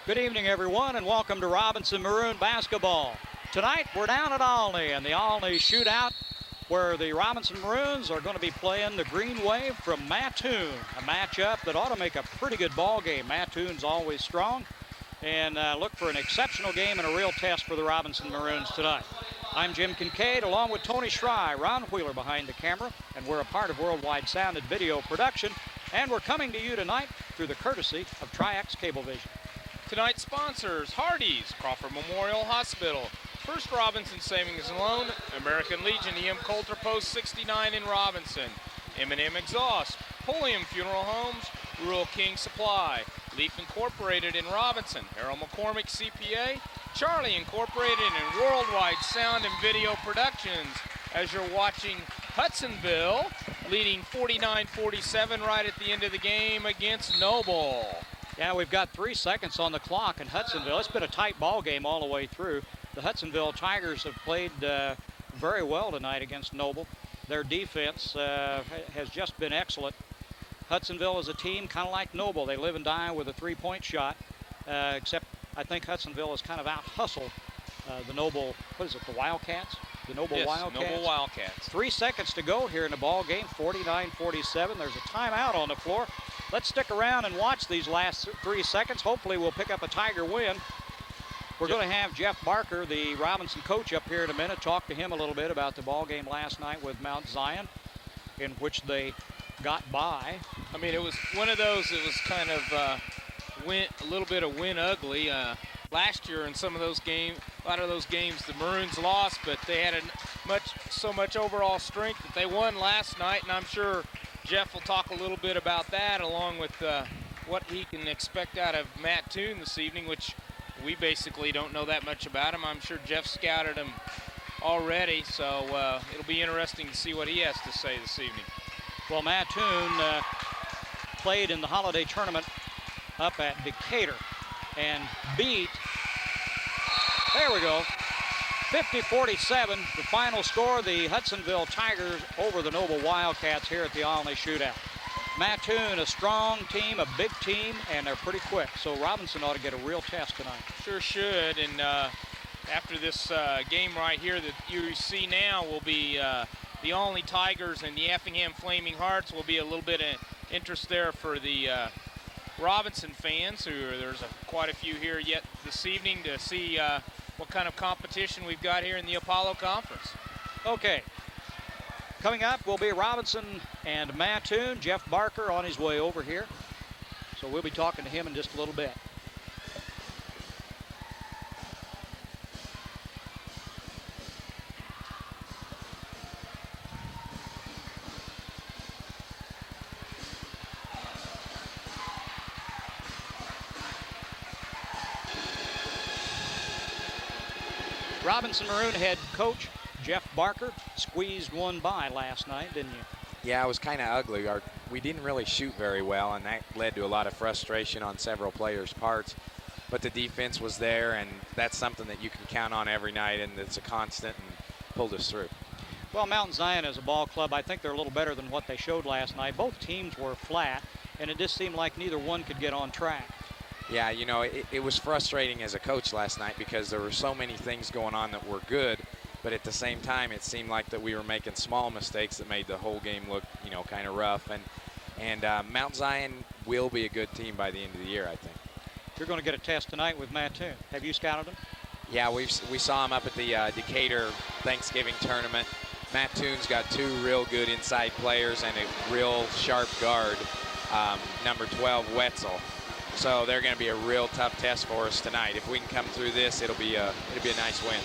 Good evening, everyone, and welcome to Robinson Maroon basketball. Tonight, we're down at Olney in the Olney Shootout, where the Robinson Maroons are going to be playing the Green Wave from Mattoon, a matchup that ought to make a pretty good ball game. Mattoon's always strong, and look for an exceptional game and a real test for the Robinson Maroons tonight. I'm Jim Kincaid, along with Tony Schry, Ron Wheeler behind the camera, and we're a part of Worldwide Sound and Video Production, and we're coming to you tonight through the courtesy of Tri-X Cablevision. Tonight's sponsors: Hardee's, Crawford Memorial Hospital, First Robinson Savings and Loan, American Legion, E.M. Coulter Post 69 in Robinson, M&M Exhaust, Pulliam Funeral Homes, Rural King Supply, Leaf Incorporated in Robinson, Harold McCormick CPA, Charlie Incorporated, and Worldwide Sound and Video Productions. As you're watching Hudsonville leading 49-47 right at the end of the game against Noble. Yeah, we've got 3 seconds on the clock in Hudsonville. It's been a tight ball game all the way through. The Hudsonville Tigers have played very well tonight against Noble. Their defense has just been excellent. Hudsonville is a team kind of like Noble. They live and die with a three-point shot, except I think Hudsonville has kind of out-hustled the Noble, what is it, the Wildcats? The Noble Wildcats? Noble Wildcats. 3 seconds to go here in the ball game, 49-47. There's a timeout on the floor. Let's stick around and watch these last 3 seconds. Hopefully we'll pick up a Tiger win. We're going to have Jeff Barker, the Robinson coach, up here in a minute, talk to him a little bit about the ball game last night with Mount Zion, in which they got by. I mean, it was one of those, it was kind of a little bit of win ugly. Last year in some of those games, a lot of those games, the Maroons lost, but they had so much overall strength that they won last night, and I'm sure Jeff will talk a little bit about that, along with what he can expect out of Mattoon this evening, which we basically don't know that much about him. I'm sure Jeff scouted him already, so it'll be interesting to see what he has to say this evening. Well, Mattoon played in the holiday tournament up at Decatur and beat, there we go, 50-47, the final score, the Hudsonville Tigers over the Noble Wildcats here at the Olney Shootout. Mattoon, a strong team, a big team, and they're pretty quick, so Robinson ought to get a real test tonight. Sure should, and after this game right here that you see now will be the Olney Tigers and the Effingham Flaming Hearts. Will be a little bit of interest there for the Robinson fans, there's quite a few here yet this evening to see what kind of competition we've got here in the Apollo Conference. Okay, coming up will be Robinson and Mattoon. Jeff Barker on his way over here, so we'll be talking to him in just a little bit. Robinson Maroon head coach Jeff Barker squeezed one by last night, didn't you? Yeah, it was kind of ugly. We didn't really shoot very well, and that led to a lot of frustration on several players' parts. But the defense was there, and that's something that you can count on every night, and it's a constant, and pulled us through. Well, Mount Zion as a ball club, I think they're a little better than what they showed last night. Both teams were flat, and it just seemed like neither one could get on track. Yeah, you know, it was frustrating as a coach last night because there were so many things going on that were good, but at the same time, it seemed like that we were making small mistakes that made the whole game look, you know, kind of rough. And Mount Zion will be a good team by the end of the year, I think. You're going to get a test tonight with Mattoon. Have you scouted them? Yeah, we saw him up at the Decatur Thanksgiving tournament. Mattoon's got two real good inside players and a real sharp guard, number 12, Wetzel. So they're going to be a real tough test for us tonight. If we can come through this, it'll be a nice win.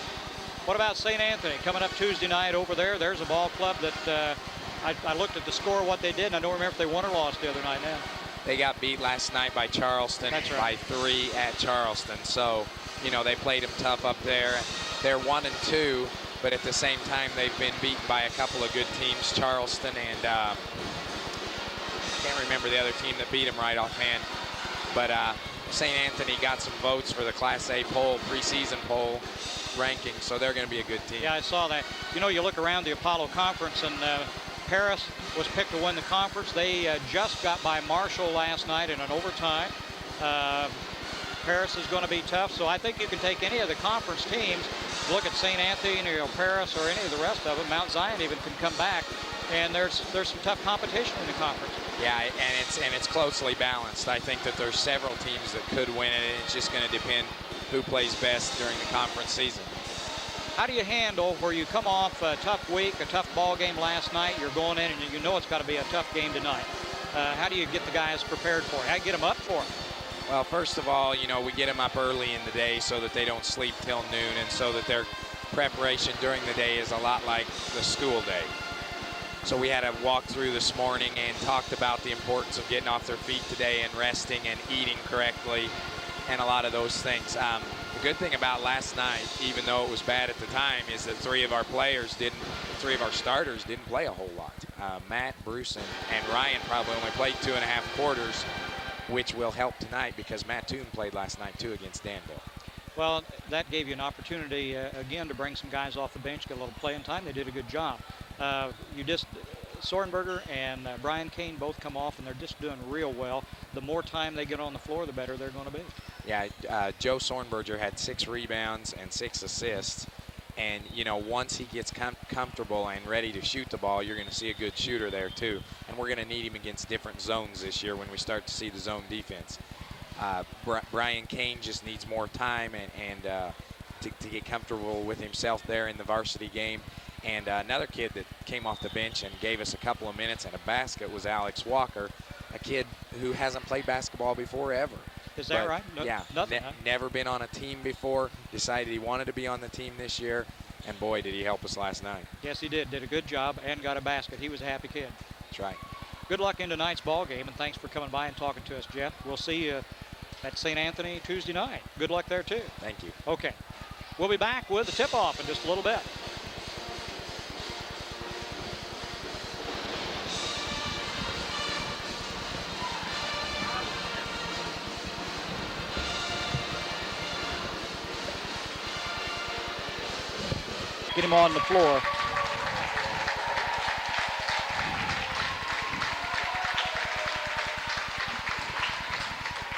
What about St. Anthony coming up Tuesday night over there? There's a ball club that I looked at the score, what they did, and I don't remember if they won or lost the other night now. They got beat last night by Charleston. That's right. By 3 at Charleston. So, you know, they played them tough up there. They're 1-2, but at the same time, they've been beaten by a couple of good teams, Charleston and can't remember the other team that beat them right offhand. But St. Anthony got some votes for the Class A poll, preseason poll ranking, so they're going to be a good team. Yeah, I saw that. You know, you look around the Apollo Conference, and Paris was picked to win the conference. They just got by Marshall last night in an overtime. Paris is going to be tough. So I think you can take any of the conference teams, look at St. Anthony or Paris or any of the rest of them. Mount Zion even can come back, and there's some tough competition in the conference. Yeah, and it's closely balanced. I think that there's several teams that could win it, and it's just going to depend who plays best during the conference season. How do you handle where you come off a tough week, a tough ball game last night, you're going in and you know it's got to be a tough game tonight? How do you get the guys prepared for it? How do you get them up for it? Well, first of all, you know, we get them up early in the day so that they don't sleep till noon, and so that their preparation during the day is a lot like the school day. So we had a walkthrough this morning and talked about the importance of getting off their feet today and resting and eating correctly and a lot of those things. The good thing about last night, even though it was bad at the time, is that three of our starters didn't play a whole lot. Matt, Bruce, and Ryan probably only played 2.5 quarters, which will help tonight because Mattoon played last night too against Danville. Well, that gave you an opportunity again to bring some guys off the bench, get a little playing time. They did a good job. Sorenberger and Brian Kane both come off, and they're just doing real well. The more time they get on the floor, the better they're going to be. Yeah, Joe Sorenberger had 6 rebounds and 6 assists. And, you know, once he gets comfortable and ready to shoot the ball, you're going to see a good shooter there, too. And we're going to need him against different zones this year when we start to see the zone defense. Brian Kane just needs more time and to get comfortable with himself there in the varsity game. And another kid that came off the bench and gave us a couple of minutes and a basket was Alex Walker, a kid who hasn't played basketball before ever. Is that right? No, yeah, never been on a team before, decided he wanted to be on the team this year, and boy, did he help us last night. Yes, he did. Did a good job and got a basket. He was a happy kid. That's right. Good luck in tonight's ball game, and thanks for coming by and talking to us, Jeff. We'll see you at St. Anthony Tuesday night. Good luck there, too. Thank you. Okay. We'll be back with the tip-off in just a little bit. Get him on the floor.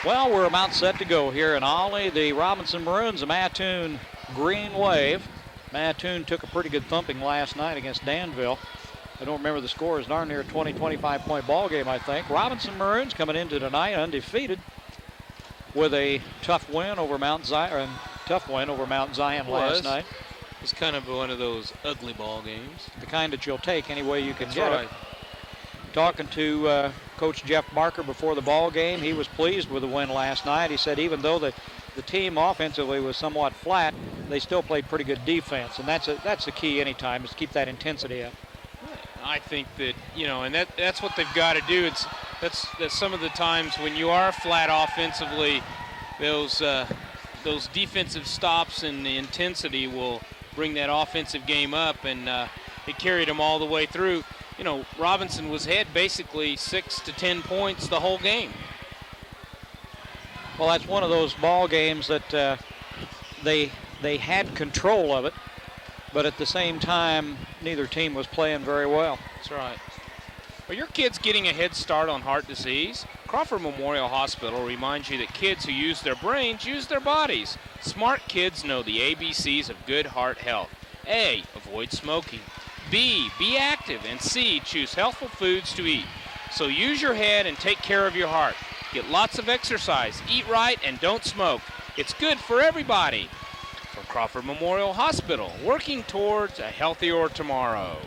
Well, we're about set to go here in Olney. The Robinson Maroons, a Mattoon Green Wave. Mattoon took a pretty good thumping last night against Danville. I don't remember the score. It's darn near a 20, 25-point ball game, I think. Robinson Maroons coming into tonight undefeated with a tough win over Mount Zion. Last night. It's kind of one of those ugly ball games. The kind that you'll take any way you can That's get right. it. Talking to Coach Jeff Barker before the ball game, he was pleased with the win last night. He said even though the team offensively was somewhat flat, they still played pretty good defense, and that's the key anytime is to keep that intensity up. I think that, you know, and that's what they've got to do. That's some of the times when you are flat offensively, those defensive stops and the intensity will bring that offensive game up, and it carried them all the way through. You know, Robinson was ahead basically 6 to 10 points the whole game. Well, that's one of those ball games that they had control of it, but at the same time, neither team was playing very well. That's right. Are your kids getting a head start on heart disease? Crawford Memorial Hospital reminds you that kids who use their brains use their bodies. Smart kids know the ABCs of good heart health. A, avoid smoking. B, be active. And C, choose healthful foods to eat. So use your head and take care of your heart. Get lots of exercise, eat right, and don't smoke. It's good for everybody. From Crawford Memorial Hospital, working towards a healthier tomorrow.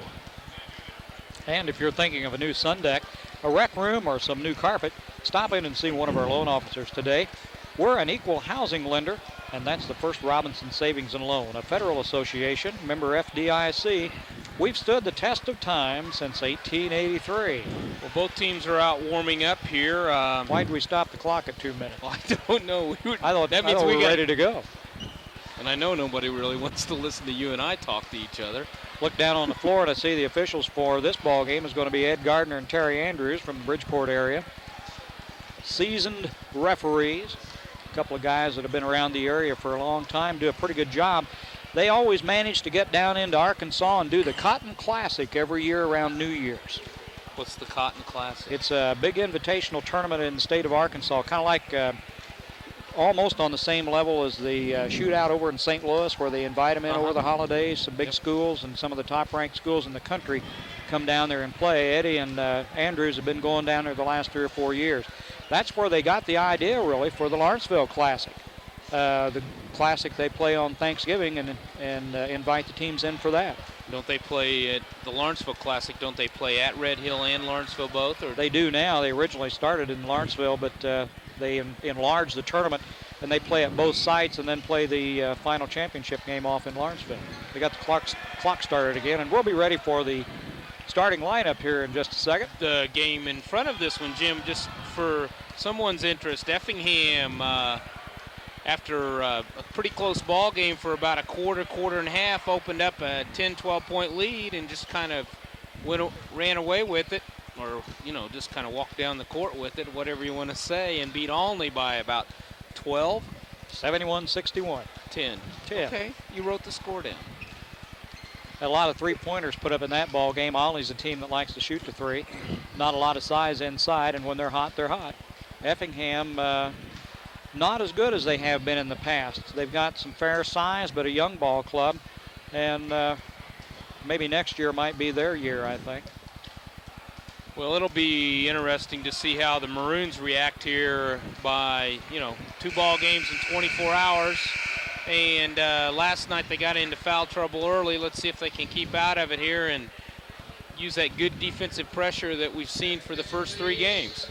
And if you're thinking of a new sun deck, a rec room, or some new carpet, stop in and see one of our loan officers today. We're an equal housing lender, and that's the First Robinson Savings and Loan, a federal association, member FDIC. We've stood the test of time since 1883. Well, both teams are out warming up here. Why'd we stop the clock at 2 minutes? I don't know. I thought we were ready to go. And I know nobody really wants to listen to you and I talk to each other. Look down on the floor and I see the officials for this ball game is going to be Ed Gardner and Terry Andrews from the Bridgeport area. Seasoned referees, a couple of guys that have been around the area for a long time, do a pretty good job. They always manage to get down into Arkansas and do the Cotton Classic every year around New Year's. What's the Cotton Classic? It's a big invitational tournament in the state of Arkansas, kind of like almost on the same level as the shootout over in St. Louis, where they invite them in over the holidays. Some big schools and some of the top-ranked schools in the country come down there and play. Eddie and Andrews have been going down there the last 3 or 4 years. That's where they got the idea, really, for the Lawrenceville Classic. The Classic they play on Thanksgiving and invite the teams in for that. Don't they play at the Lawrenceville Classic? Don't they play at Red Hill and Lawrenceville both? Or they do now. They originally started in Lawrenceville, but they enlarged the tournament, and they play at both sites and then play the final championship game off in Lawrenceville. They got the clock started again, and we'll be ready for the starting lineup here in just a second. The game in front of this one, Jim, just for someone's interest, Effingham, after a pretty close ball game for about a quarter and a half, opened up a 10, 12-point lead and just kind of ran away with it, or, just kind of walked down the court with it, whatever you want to say, and beat Olney by about 12. 71-61. 10. Okay, you wrote the score down. A lot of three-pointers put up in that ball game. Olney's a team that likes to shoot the three. Not a lot of size inside, and when they're hot, they're hot. Effingham, not as good as they have been in the past. They've got some fair size, but a young ball club, and maybe next year might be their year, I think. Well, it'll be interesting to see how the Maroons react here by, 2 ball games in 24 hours. And last night they got into foul trouble early. Let's see if they can keep out of it here and use that good defensive pressure that we've seen for the first 3 games.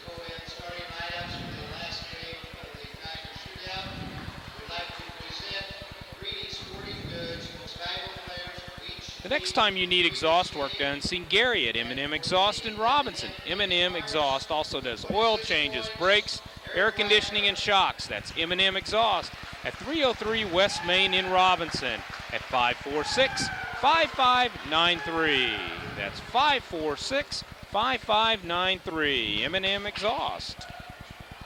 The next time you need exhaust work done, see Gary at M&M Exhaust in Robinson. M&M Exhaust also does oil changes, brakes, air conditioning, and shocks. That's M&M Exhaust at 303 West Main in Robinson at 546-5593. That's 546-5593. M&M Exhaust.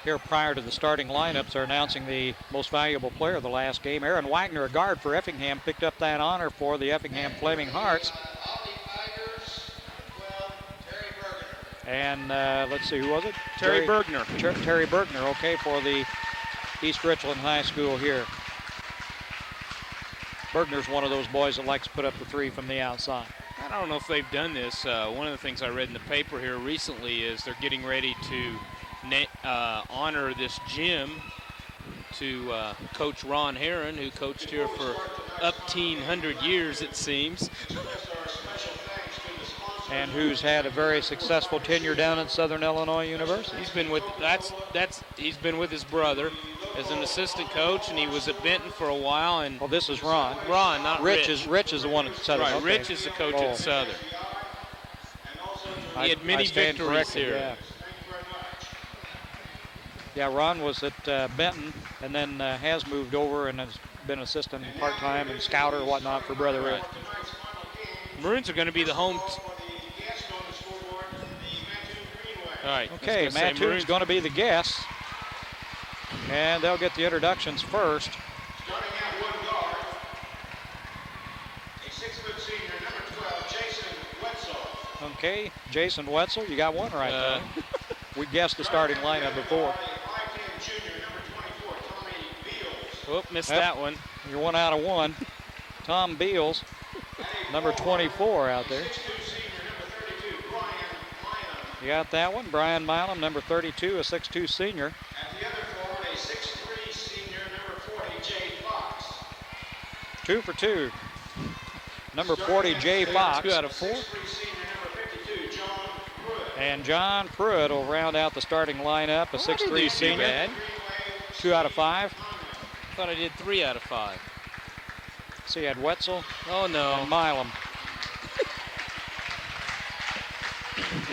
Here prior to the starting lineups are announcing the most valuable player of the last game. Aaron Wagner, a guard for Effingham, picked up that honor for the Effingham Flaming Hearts. And let's see, who was it? Terry Bergner. Terry Bergner, okay, for the East Richland High School here. Bergner's one of those boys that likes to put up the three from the outside. I don't know if they've done this. One of the things I read in the paper here recently is they're getting ready to honor this gym to Coach Ron Herron, who coached here for up 100 years, it seems. And who's had a very successful tenure down at Southern Illinois University. He's been with he's been with his brother as an assistant coach, and he was at Benton for a while. And well, this is Ron. Ron, not Rich. Rich is the one at Southern. Right, okay. Rich is the coach at Southern. He had many victories here. Yeah. Yeah, Ron was at Benton, and then has moved over and has been assistant part-time and scout or whatnot for Brother Rich. Maroons are going to be the home. All right. Okay, Mattoon's going to be the guest, and they'll get the introductions first. Starting at one guard, a 6-foot senior, number 12, Jason Wetzel. Okay, Jason Wetzel, you got one right there. We guessed the starting lineup before. Oop, missed that one. You're 1 out of 1. Tom Beals, number 24 out there. You got that one. Brian Milam, number 32, a 6'2 senior. At the other forward, a 6'3 senior, number 40, Jay Fox. 2 for 2. Number 40, Jay Fox. 2 out of 4. 6'3 senior, number 52, John Pruitt. And John Pruitt will round out the starting lineup, a 6'3 senior. 2 out of 5. I thought I did 3 out of 5. So you had Wetzel. Oh, no. And Milam.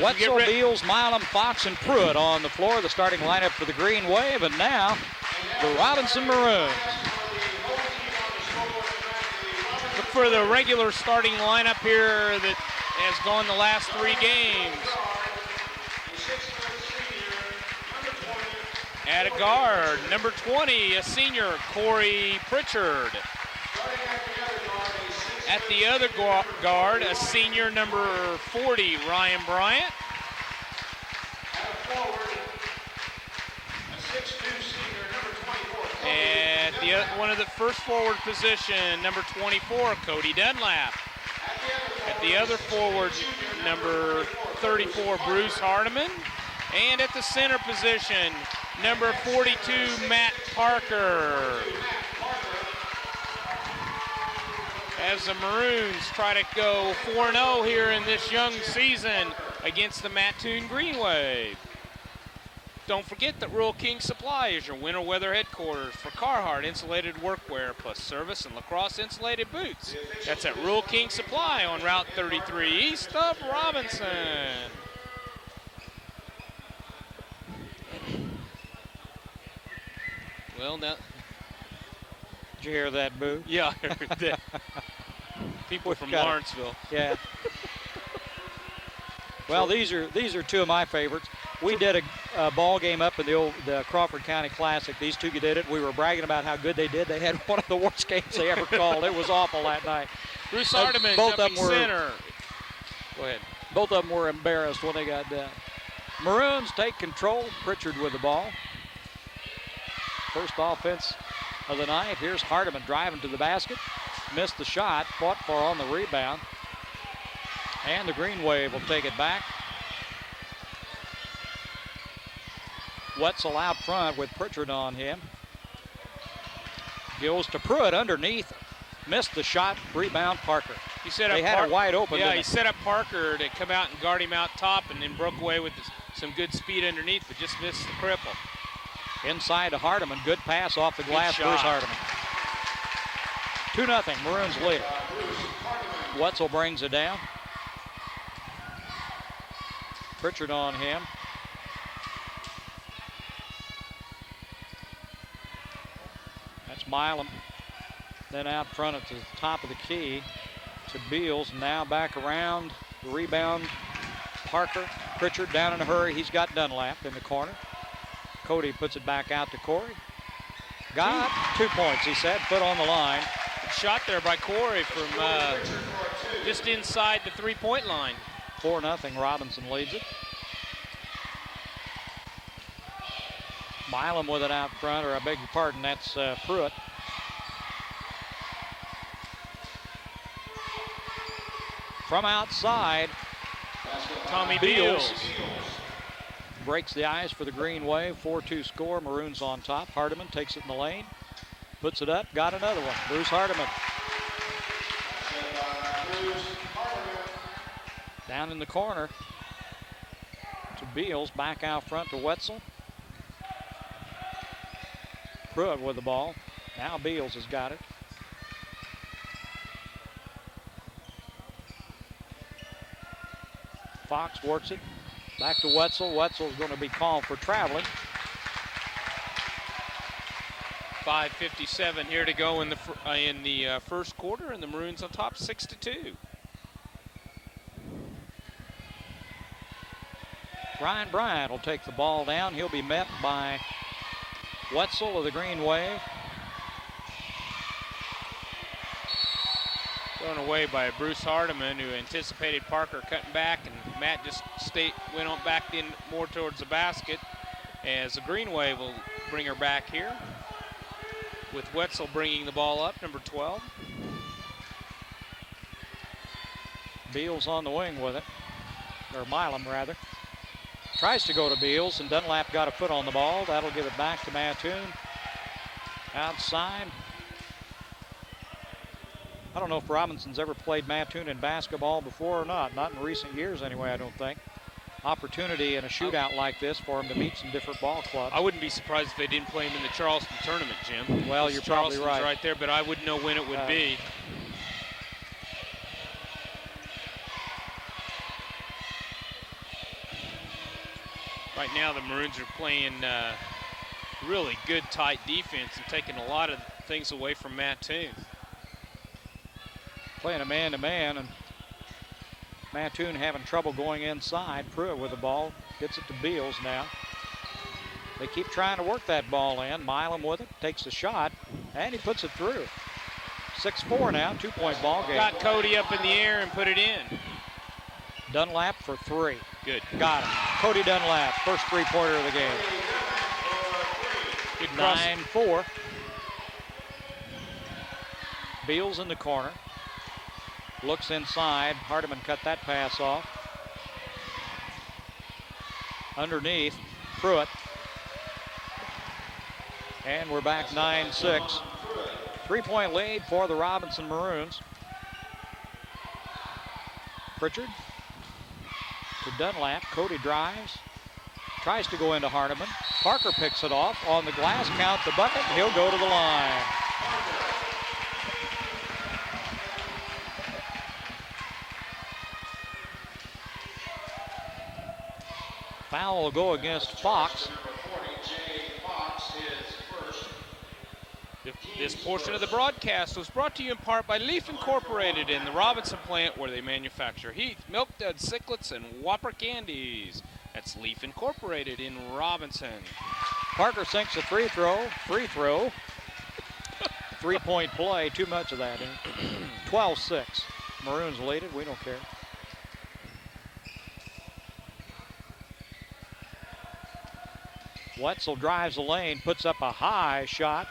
Wetzel, Beals, Milam, Fox, and Pruitt on the floor. The starting lineup for the Green Wave, and now the Robinson Maroons. Look for the regular starting lineup here that has gone the last 3 games. At a guard, number 20, a senior, Corey Pritchard. At the other guard, a senior, number 40, Ryan Bryant. one of the first forward position, number 24, Cody Dunlap. At the other forward, number 34, Bruce Hardiman. And at the center position, number 42, Matt Parker. As the Maroons try to go 4-0 here in this young season against the Mattoon Green Wave. Don't forget that Rural King Supply is your winter weather headquarters for Carhartt insulated workwear plus service and lacrosse insulated boots. That's at Rural King Supply on Route 33 east of Robinson. Well, now, Did you hear that, Boo? yeah, I heard that. People from got it. Lawrenceville. Yeah. Well, these are two of my favorites. We did a ball game up in the Crawford County Classic. These two did it. We were bragging about how good they did. They had one of the worst games they ever called. It was awful that night. Bruce Hardiman both of jumping them were- center. Go ahead. Both of them were embarrassed when they got done. Maroons take control. Pritchard with the ball. First offense of the night. Here's Hardiman driving to the basket. Missed the shot. Fought for on the rebound. And the Green Wave will take it back. Wetzel out front with Pritchard on him. Goes to Pruitt underneath. Missed the shot. Rebound Parker. He set They up had it wide open. Yeah, didn't he they? set up Parker to come out and guard him out top and then broke away with some good speed underneath, but just missed the cripple. Inside to Hardiman. Good pass off the glass. shot. Bruce Hardiman. 2-0. Maroons lead. Wetzel brings it down. Pritchard on him. That's Milam. Then out front at the top of the key to Beals. Now back around. The rebound. Parker. Pritchard down in a hurry. He's got Dunlap in the corner. Cody puts it back out to Corey. Got 2 points, he said. Foot on the line. Good shot there by Corey from just inside the three-point line. 4-0. Robinson leads it. Milam with it out front, or I beg your pardon, that's Pruitt. From outside, Tommy Beals Beals. breaks the ice for the Green Wave. 4-2 score. Maroons on top. Hardiman takes it in the lane. Puts it up. Got another one. Bruce Hardiman. Down in the corner to Beals. Back out front to Wetzel. Pruitt with the ball. Now Beals has got it. Fox works it. Back to Wetzel. Wetzel's going to be called for traveling. 5:57 here to go in the first quarter, and the Maroons on top 6-2. Ryan Bryant will take the ball down. He'll be met by Wetzel of the Green Wave. Thrown away by Bruce Hardiman, who anticipated Parker cutting back, and Matt just went on back in more towards the basket, as the Green Wave will bring her back here, with Wetzel bringing the ball up, number 12. Beals on the wing with it, or Milam rather. Tries to go to Beals, and Dunlap got a foot on the ball. That'll give it back to Mattoon. Outside. I don't know if Robinson's ever played Mattoon in basketball before or not. Not in recent years anyway, I don't think. Opportunity in a shootout like this for him to meet some different ball clubs. I wouldn't be surprised if they didn't play him in the Charleston tournament, Jim. Well, you're probably Charleston's right there, but I wouldn't know when it would be. Right now, the Maroons are playing really good, tight defense and taking a lot of things away from Mattoon. Playing a man-to-man, and Mattoon having trouble going inside. Pruitt with the ball, gets it to Beals now. They keep trying to work that ball in. Milam with it, takes a shot, and he puts it through. 6-4 now, 2-point ball game. Got Cody up in the air and put it in. Dunlap for 3. Good. Got him. Cody Dunlap, first three-pointer of the game. Good cross. 9-4. Beals in the corner. Looks inside. Hardiman cut that pass off. Underneath, Pruitt. And we're back 9-6. 3-point lead for the Robinson Maroons. Pritchard to Dunlap. Cody drives. Tries to go into Hardiman. Parker picks it off on the glass. Count the bucket. He'll go to the line. Foul will go against Fox. This portion of the broadcast was brought to you in part by Leaf Incorporated in the Robinson plant, where they manufacture Heath, Milk Duds, Sicklets, and Whopper candies. That's Leaf Incorporated in Robinson. Parker sinks a free throw. 3-point play. Too much of that. 12-6. Maroons lead it. We don't care. Wetzel drives the lane, puts up a high shot.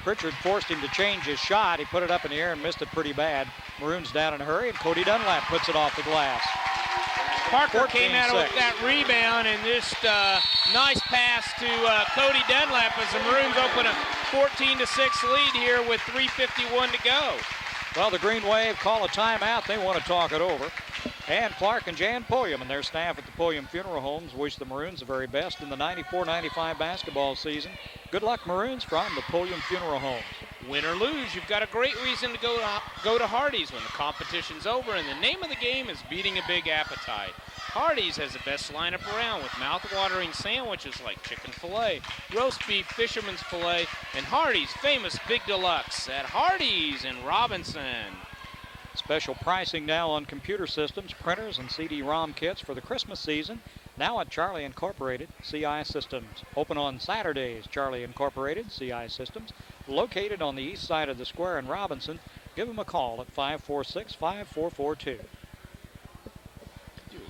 Pritchard forced him to change his shot. He put it up in the air and missed it pretty bad. Maroons down in a hurry, and Cody Dunlap puts it off the glass. Parker came out with that rebound and just nice pass to Cody Dunlap as the Maroons open a 14-6 lead here with 3:51 to go. Well, the Green Wave call a timeout. They want to talk it over. And Clark and Jan Pulliam and their staff at the Pulliam Funeral Homes wish the Maroons the very best in the 94-95 basketball season. Good luck, Maroons, from the Pulliam Funeral Homes. Win or lose, you've got a great reason to go to Hardee's when the competition's over, and the name of the game is beating a big appetite. Hardee's has the best lineup around with mouth-watering sandwiches like chicken filet, roast beef, fisherman's filet, and Hardee's famous Big Deluxe at Hardee's in Robinson. Special pricing now on computer systems, printers, and CD-ROM kits for the Christmas season. Now at Charlie Incorporated CI Systems. Open on Saturdays, Charlie Incorporated CI Systems. Located on the east side of the square in Robinson. Give them a call at 546-5442.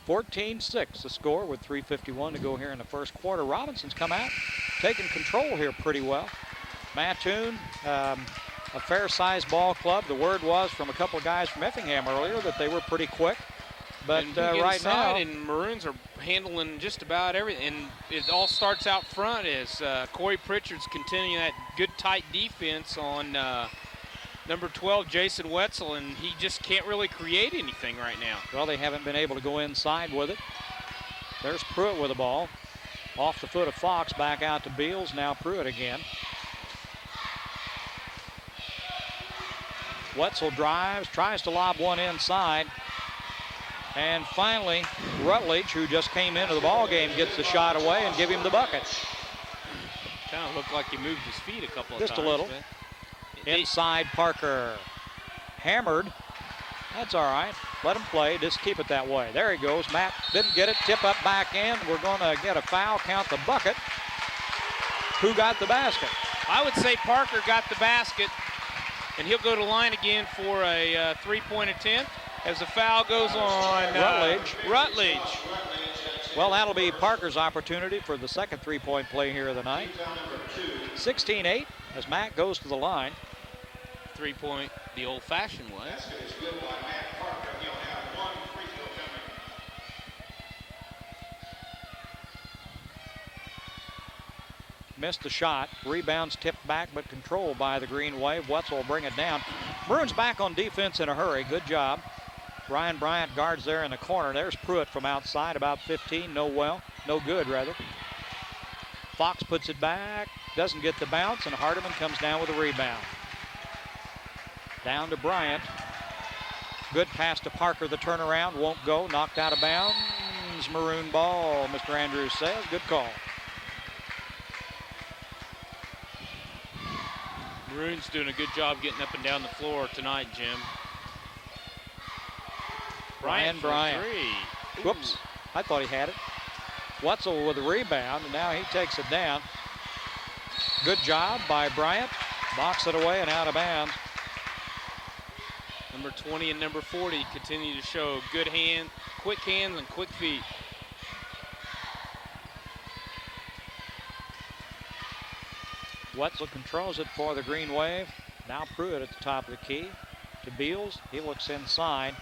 14-6 the score with 3:51 to go here in the first quarter. Robinson's come out, taking control here pretty well. Mattoon, a fair-sized ball club. The word was from a couple of guys from Effingham earlier that they were pretty quick. But right now, and Maroons are handling just about everything. And it all starts out front as Corey Pritchard's continuing that good tight defense on number 12, Jason Wetzel, and he just can't really create anything right now. Well, they haven't been able to go inside with it. There's Pruitt with the ball. Off the foot of Fox, back out to Beals. Now Pruitt again. Wetzel drives, tries to lob one inside. And finally, Rutledge, who just came into the ball game, gets the shot away and give him the bucket. Kind of looked like he moved his feet a couple of just times. Just a little. Inside Parker. Hammered. That's all right. Let him play. Just keep it that way. There he goes. Matt didn't get it. Tip up back in. We're going to get a foul. Count the bucket. Who got the basket? I would say Parker got the basket. And he'll go to line again for a three-point attempt as the foul goes on Rutledge. Well, that'll be Parker's opportunity for the second three-point play here of the night. 16-8 as Matt goes to the line. Three-point the old-fashioned way. Missed the shot. Rebounds tipped back, but controlled by the Green Wave. Wetzel will bring it down. Maroons back on defense in a hurry. Good job. Ryan Bryant guards there in the corner. There's Pruitt from outside, about 15. No good, rather. Fox puts it back. Doesn't get the bounce, and Hardiman comes down with a rebound. Down to Bryant. Good pass to Parker. The turnaround won't go. Knocked out of bounds. Maroon ball, Mr. Andrews says. Good call. Maroon's doing a good job getting up and down the floor tonight, Jim. Bryant. Whoops, I thought he had it. Wetzel with a rebound, and now he takes it down. Good job by Bryant. Box it away and out of bounds. Number 20 and number 40 continue to show good quick hands and quick feet. Wetzel controls it for the Green Wave. Now Pruitt at the top of the key to Beals. He looks inside.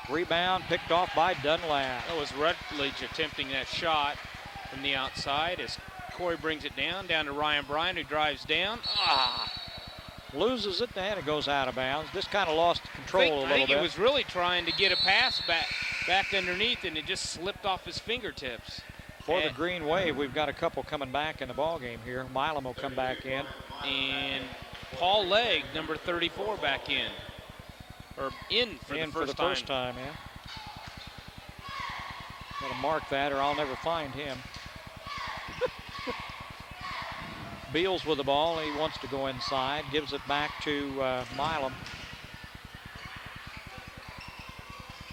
Rebound picked off by Dunlap. That was Rutledge attempting that shot from the outside as Corey brings it down to Ryan Bryan, who drives down. Loses it, and it goes out of bounds. Just kind of lost control a little bit. I think he was really trying to get a pass back underneath, and it just slipped off his fingertips. For the Green Wave, we've got a couple coming back in the ball game here. Milam will come back in. And Paul Legg, number 34, back in. Or in for the first time. Yeah. Gotta mark that or I'll never find him. Beals with the ball. He wants to go inside. Gives it back to Milam.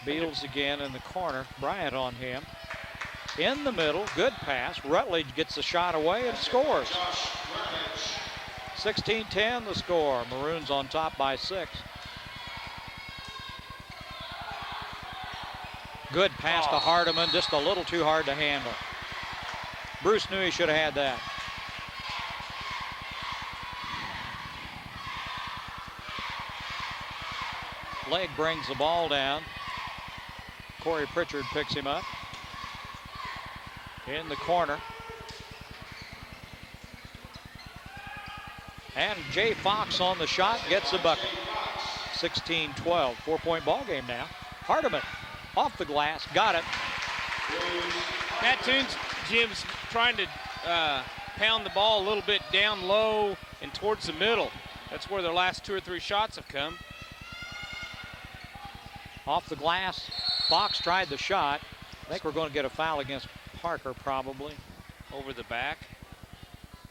Beals again in the corner. Bryant on him. In the middle. Good pass. Rutledge gets the shot away and scores. 16-10 the score. Maroons on top by 6. Good pass to Hardiman, just a little too hard to handle. Bruce knew he should have had that. Legg brings the ball down. Corey Pritchard picks him up. In the corner. And Jay Fox on the shot, gets the bucket. 16-12, 4-point ball game now. Hardiman off the glass, got it. Mattoon's Jim's trying to pound the ball a little bit down low and towards the middle. That's where their last 2 or 3 shots have come. Off the glass, Fox tried the shot. I think we're going to get a foul against Parker probably. Over the back.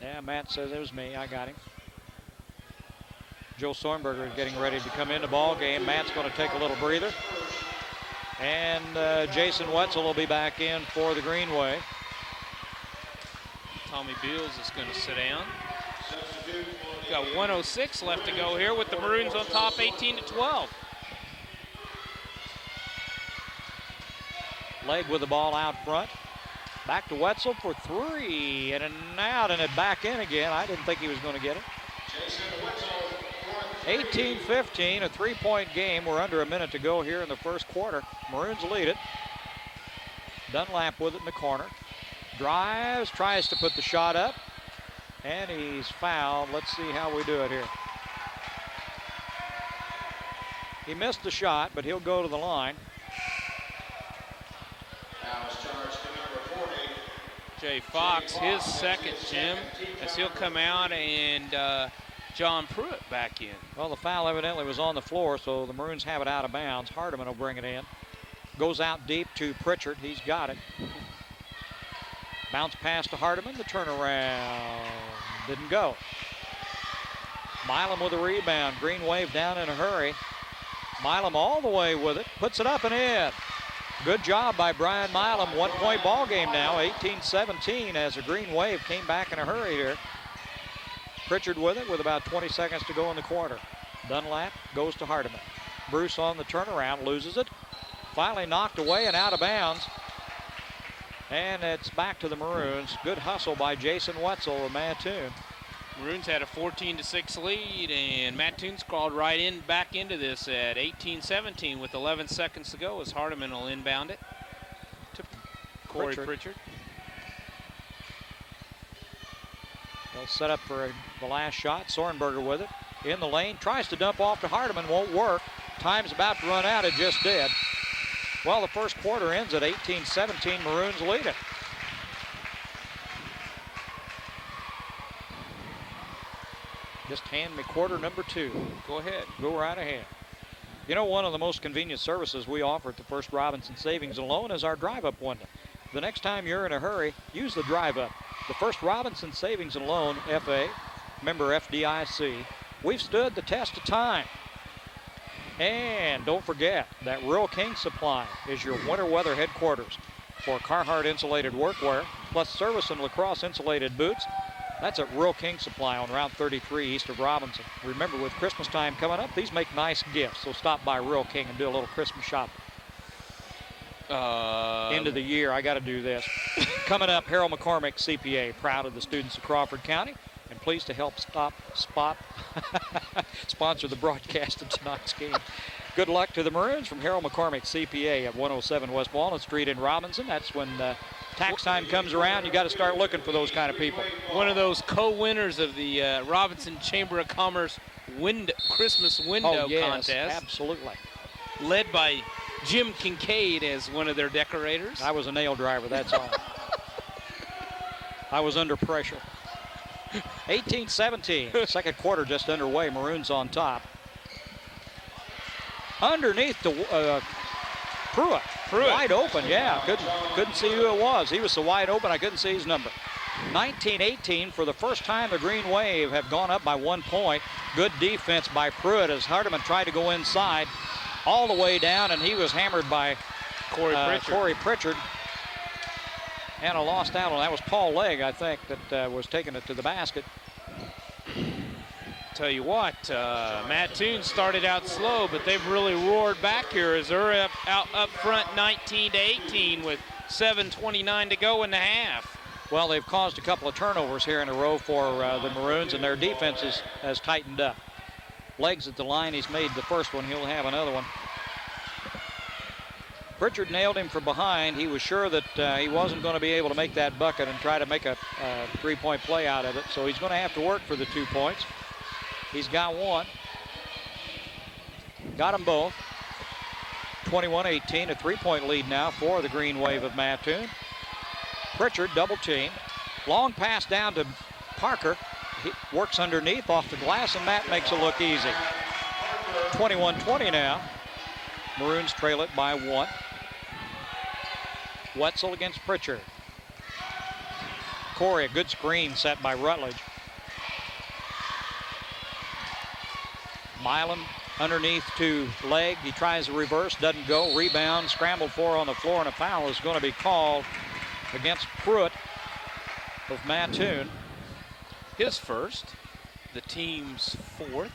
Yeah, Matt says it was me, I got him. Joe Sornberger is getting ready to come in the ball game. Matt's going to take a little breather. And Jason Wetzel will be back in for the Green Wave. Tommy Beals is going to sit down. We've got 1:06 left to go here with the Maroons on top 18-12. Legg with the ball out front. Back to Wetzel for 3. And out and it back in again. I didn't think he was going to get it. 18-15, a 3-point game. We're under a minute to go here in the first quarter. Maroons lead it. Dunlap with it in the corner. Drives, tries to put the shot up. And he's fouled. Let's see how we do it here. He missed the shot, but he'll go to the line. Jay Fox, his second, Jim, as he'll come out and John Pruitt back in. Well, the foul evidently was on the floor, so the Maroons have it out of bounds. Hardiman will bring it in. Goes out deep to Pritchard. He's got it. Bounce pass to Hardiman. The turnaround didn't go. Milam with a rebound. Green Wave down in a hurry. Milam all the way with it. Puts it up and in. Good job by Brian Milam. 1-point ball game now. 18-17 as the Green Wave came back in a hurry here. Pritchard with it with about 20 seconds to go in the quarter. Dunlap goes to Hardiman. Bruce on the turnaround, loses it. Finally knocked away and out of bounds. And it's back to the Maroons. Good hustle by Jason Wetzel of Mattoon. Maroons had a 14-6 lead, and Mattoon's crawled right back into this at 18-17 with 11 seconds to go as Hardiman will inbound it to Corey Pritchard. They'll set up for the last shot. Sornberger with it. In the lane. Tries to dump off to Hardiman. Won't work. Time's about to run out. It just did. Well, the first quarter ends at 18-17. Maroons lead it. Just hand me quarter number 2. Go ahead. Go right ahead. You know, one of the most convenient services we offer at the First Robinson Savings and Loan is our drive-up window. The next time you're in a hurry, use the drive-up. The First Robinson Savings and Loan, FA, member FDIC, we've stood the test of time. And don't forget that Rural King Supply is your winter weather headquarters for Carhartt insulated workwear, plus service and lacrosse insulated boots. That's at Rural King Supply on Route 33 east of Robinson. Remember, with Christmas time coming up, these make nice gifts, so stop by Rural King and do a little Christmas shopping. End of the year, I got to do this. Coming up, Harold McCormick, CPA, proud of the students of Crawford County and pleased to help sponsor the broadcast of tonight's game. Good luck to the Maroons from Harold McCormick CPA at 107 West Walnut Street in Robinson. That's when tax time comes around. You got to start looking for those kind of people. One of those co-winners of the Robinson Chamber of Commerce Christmas window contest. Absolutely. Led by Jim Kincaid as one of their decorators. I was a nail driver, that's all. I was under pressure. 18-17, second quarter just underway. Maroons on top. Underneath the Pruitt, wide open, yeah. Couldn't see who it was. He was so wide open I couldn't see his number. 19-18, for the first time the Green Wave have gone up by 1 point. Good defense by Pruitt as Hardiman tried to go inside all the way down, and he was hammered by Corey Pritchard. And a lost out on that was Paul Legg, I think, that was taking it to the basket. Tell you what, Mattoon started out slow, but they've really roared back here as they're up front 19-18 with 7:29 to go in the half. Well, they've caused a couple of turnovers here in a row for the Maroons, and their defense has tightened up. Legs at the line, he's made the first one, he'll have another one. Pritchard nailed him from behind. He was sure that he wasn't going to be able to make that bucket and try to make a three-point play out of it, so he's going to have to work for the 2 points. He's got one. Got them both. 21-18, a three-point lead now for the Green Wave of Mattoon. Pritchard double team. Long pass down to Parker. He works underneath off the glass, and Matt makes it look easy. 21-20 now. Maroons trail it by 1. Wetzel against Pritchard. Corey, a good screen set by Rutledge. Milam underneath to Legg. He tries a reverse, doesn't go. Rebound, scrambled for on the floor, and a foul is going to be called against Pruitt of Mattoon. His first, the team's 4th.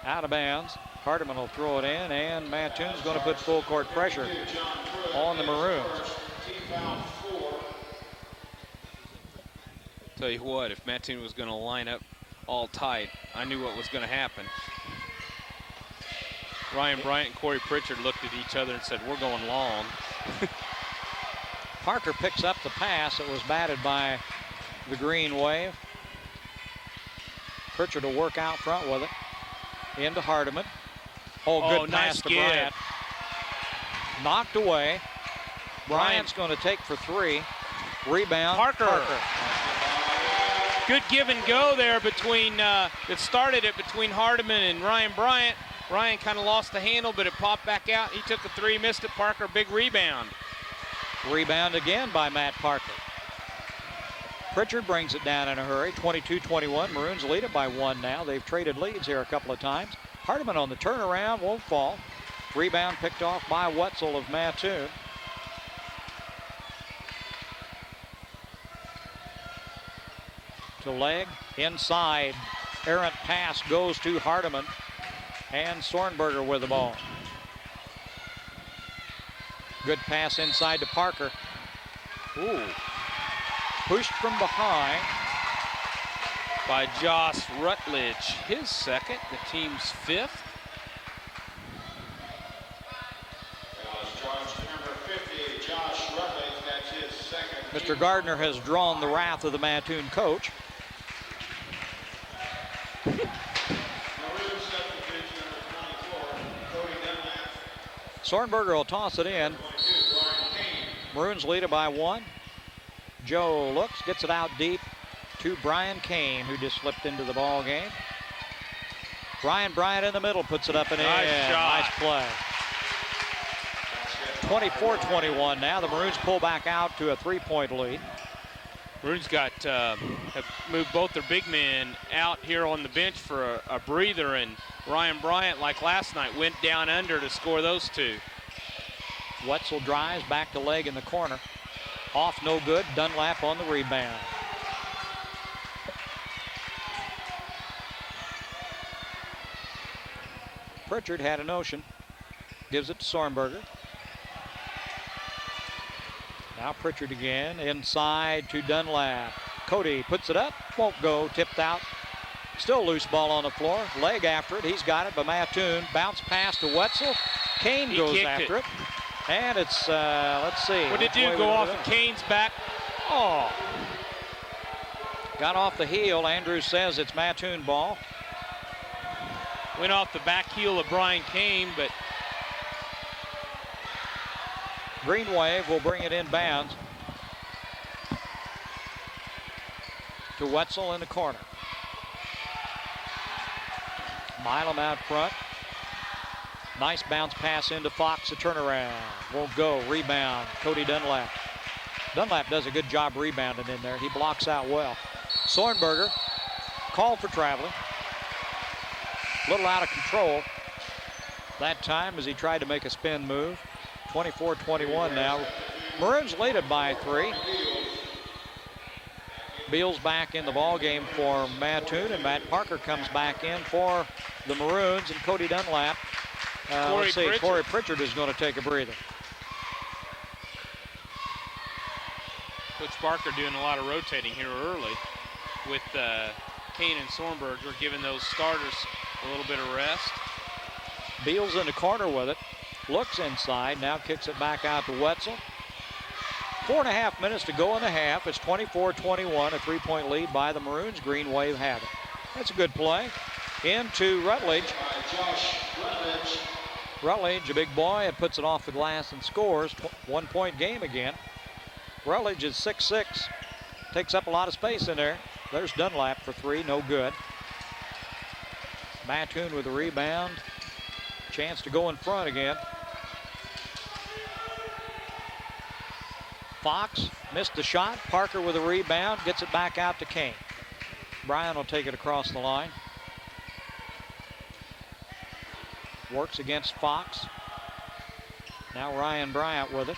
Out of bounds. Hardiman will throw it in, and Mattoon's going to put full court pressure on the Maroons. Tell you what, if Mattoon was going to line up all tight, I knew what was going to happen. Ryan Bryant and Corey Pritchard looked at each other and said, we're going long. Parker picks up the pass. It was batted by the Green Wave. Pritchard will work out front with it. Into Hardiman. Oh, good pass nice to give. Bryant. Knocked away. Bryant's going to take for 3. Rebound. Parker. Good give and go there between, it started it between Hardiman and Ryan Bryant. Ryan kind of lost the handle, but it popped back out. He took a 3, missed it. Parker, big rebound. Rebound again by Matt Parker. Pritchard brings it down in a hurry. 22-21. Maroons lead it by 1 now. They've traded leads here a couple of times. Hardiman on the turnaround, won't fall. Rebound picked off by Wetzel of Mattoon. To Legg, inside. Errant pass goes to Hardiman. And Sornberger with the ball. Good pass inside to Parker. Ooh. Pushed from behind by Josh Rutledge. His second, the team's 5th. Josh Rutledge, that's his second. Mr. Gardner has drawn the wrath of the Mattoon coach. Sornberger will toss it in. Maroons lead it by 1. Joe looks, gets it out deep to Brian Kane, who just slipped into the ball game. Brian Bryant in the middle puts it up and in. Nice play. 24-21 now. The Maroons pull back out to a 3-point lead. Maroons have moved both their big men out here on the bench for a breather, and Ryan Bryant, like last night, went down under to score those 2. Wetzel drives back to Legg in the corner. Off, no good. Dunlap on the rebound. Pritchard had a notion. Gives it to Sornberger. Now Pritchard again, inside to Dunlap. Cody puts it up, won't go, tipped out. Still loose ball on the floor, leg after it, he's got it, but Mattoon, bounce pass to Wetzel. Kane goes after it. And it's, let's see. What did it do, go off of Kane's back? Oh. Got off the heel, Andrews says it's Mattoon ball. Went off the back heel of Brian Kane, but Green Wave will bring it in bounds to Wetzel in the corner. Milam out front. Nice bounce pass into Fox, a turnaround. Won't go, rebound, Cody Dunlap. Dunlap does a good job rebounding in there. He blocks out well. Sornberger called for traveling. A little out of control that time as he tried to make a spin move. 24-21 now. Maroons lead it by 3. Beals back in the ball game for Mattoon, and Matt Parker comes back in for the Maroons, and Cody Dunlap. Let's see, Corey Pritchard is going to take a breather. Coach Barker doing a lot of rotating here early with Kane and Sornberger, giving those starters a little bit of rest. Beals in the corner with it. Looks inside, now kicks it back out to Wetzel. 4.5 minutes to go in the half. It's 24-21, a 3-point lead by the Maroons. Green Wave have it. That's a good play. Into Rutledge. Rutledge, a big boy, and puts it off the glass and scores. 1-point game again. Rutledge is 6'6", takes up a lot of space in there. There's Dunlap for 3, no good. Mattoon with a rebound. Chance to go in front again. Fox missed the shot. Parker with a rebound, gets it back out to Kane. Bryan will take it across the line. Works against Fox. Now Ryan Bryant with it.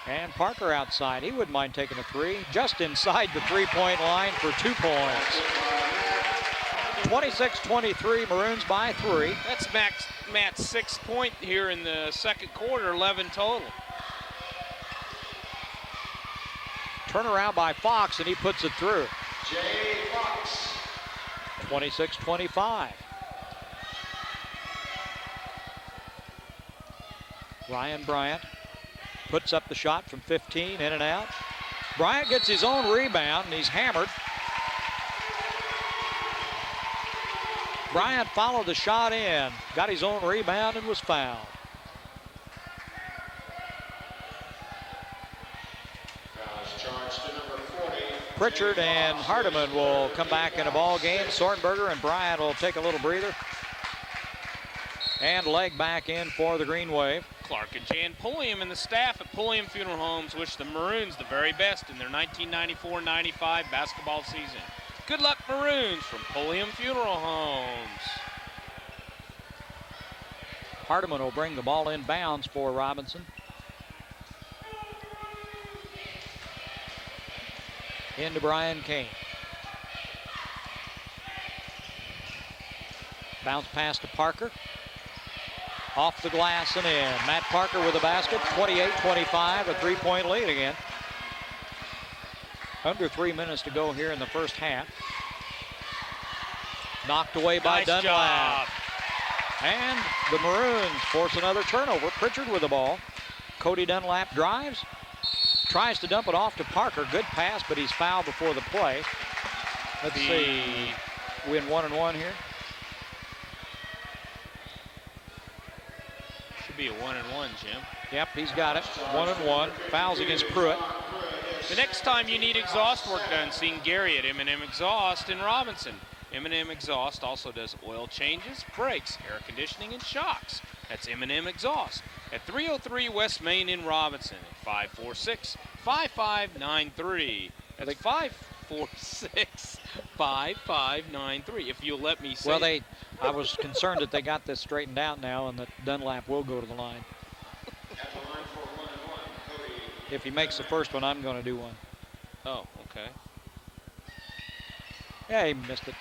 And Parker outside. He wouldn't mind taking a 3. Just inside the 3-point line for 2 points. 26-23, Maroons by 3. That's Matt's 6th point here in the second quarter, 11 total. Turnaround by Fox, and he puts it through. Jay Fox. 26-25. Ryan Bryant puts up the shot from 15, in and out. Bryant gets his own rebound, and he's hammered. Bryant followed the shot in, got his own rebound, and was fouled. Pritchard and Hardiman will come back in a ball game. Sornberger and Bryant will take a little breather. And leg back in for the Green Wave. Clark and Jan Pulliam and the staff at Pulliam Funeral Homes wish the Maroons the very best in their 1994-95 basketball season. Good luck, Maroons, from Pulliam Funeral Homes. Hardiman will bring the ball in bounds for Robinson. Into Brian Kane. Bounce pass to Parker. Off the glass and in. Matt Parker with a basket. 28-25, a 3-point lead again. Under 3 minutes to go here in the first half. Knocked away by Nice Dunlap. job. And the Maroons force another turnover. Pritchard with the ball. Cody Dunlap drives. Tries to dump it off to Parker. Good pass, but he's fouled before the play. Let's see. We in 1-1 here. Should be a 1-1, Jim. Yep, he's got it. 1-1. Fouls against Pruitt. The next time you need exhaust work done, see Gary at M&M Exhaust in Robinson. M&M Exhaust also does oil changes, brakes, air conditioning, and shocks. That's M&M Exhaust at 303 West Main in Robinson at 546-5593. That's 546-5593. If you'll let me say. Well, I was concerned that they got this straightened out now and that Dunlap will go to the line. At the line for 1-1, Cody. If he makes the first one, I'm going to do one. Oh, okay. Yeah, he missed it.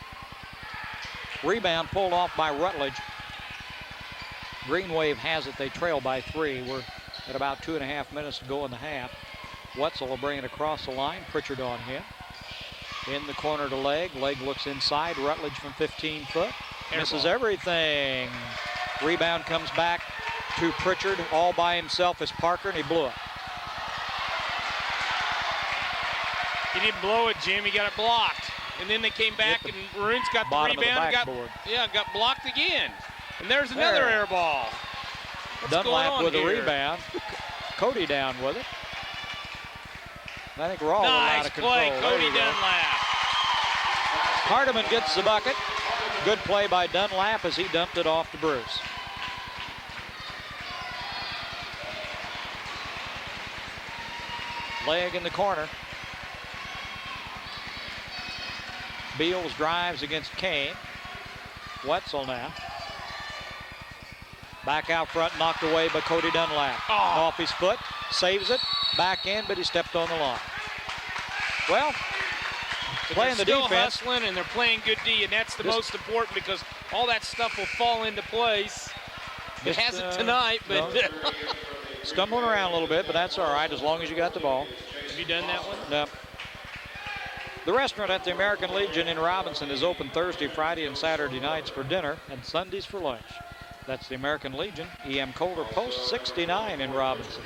Rebound pulled off by Rutledge. Green Wave has it. They trail by 3. We're at about 2.5 minutes to go in the half. Wetzel will bring it across the line. Pritchard on him. In the corner to Legg. Legg looks inside. Rutledge from 15 foot. Misses everything. Rebound comes back to Pritchard. All by himself is Parker, and he blew it. He didn't blow it, Jim. He got it blocked. And then they came back, and Maroons got the rebound and got blocked again. And there's another air ball. What's Dunlap going on with here? a rebound. Cody down with it. I think we're all out of control. Nice play, Cody Dunlap. Hardiman gets the bucket. Good play by Dunlap as he dumped it off to Bruce. Legg in the corner. Beals drives against Kane. Wetzel now. Back out front, knocked away by Cody Dunlap. Off his foot, saves it. Back in, but he stepped on the line. Well, playing the defense. They're still hustling, and they're playing good D, and that's the most important because all that stuff will fall into place. It hasn't tonight, but... No. Stumbling around a little bit, but that's all right as long as you got the ball. Have you done that one? No. The restaurant at the American Legion in Robinson is open Thursday, Friday, and Saturday nights for dinner and Sundays for lunch. That's the American Legion, E.M. Coulter, post 69 in Robinson.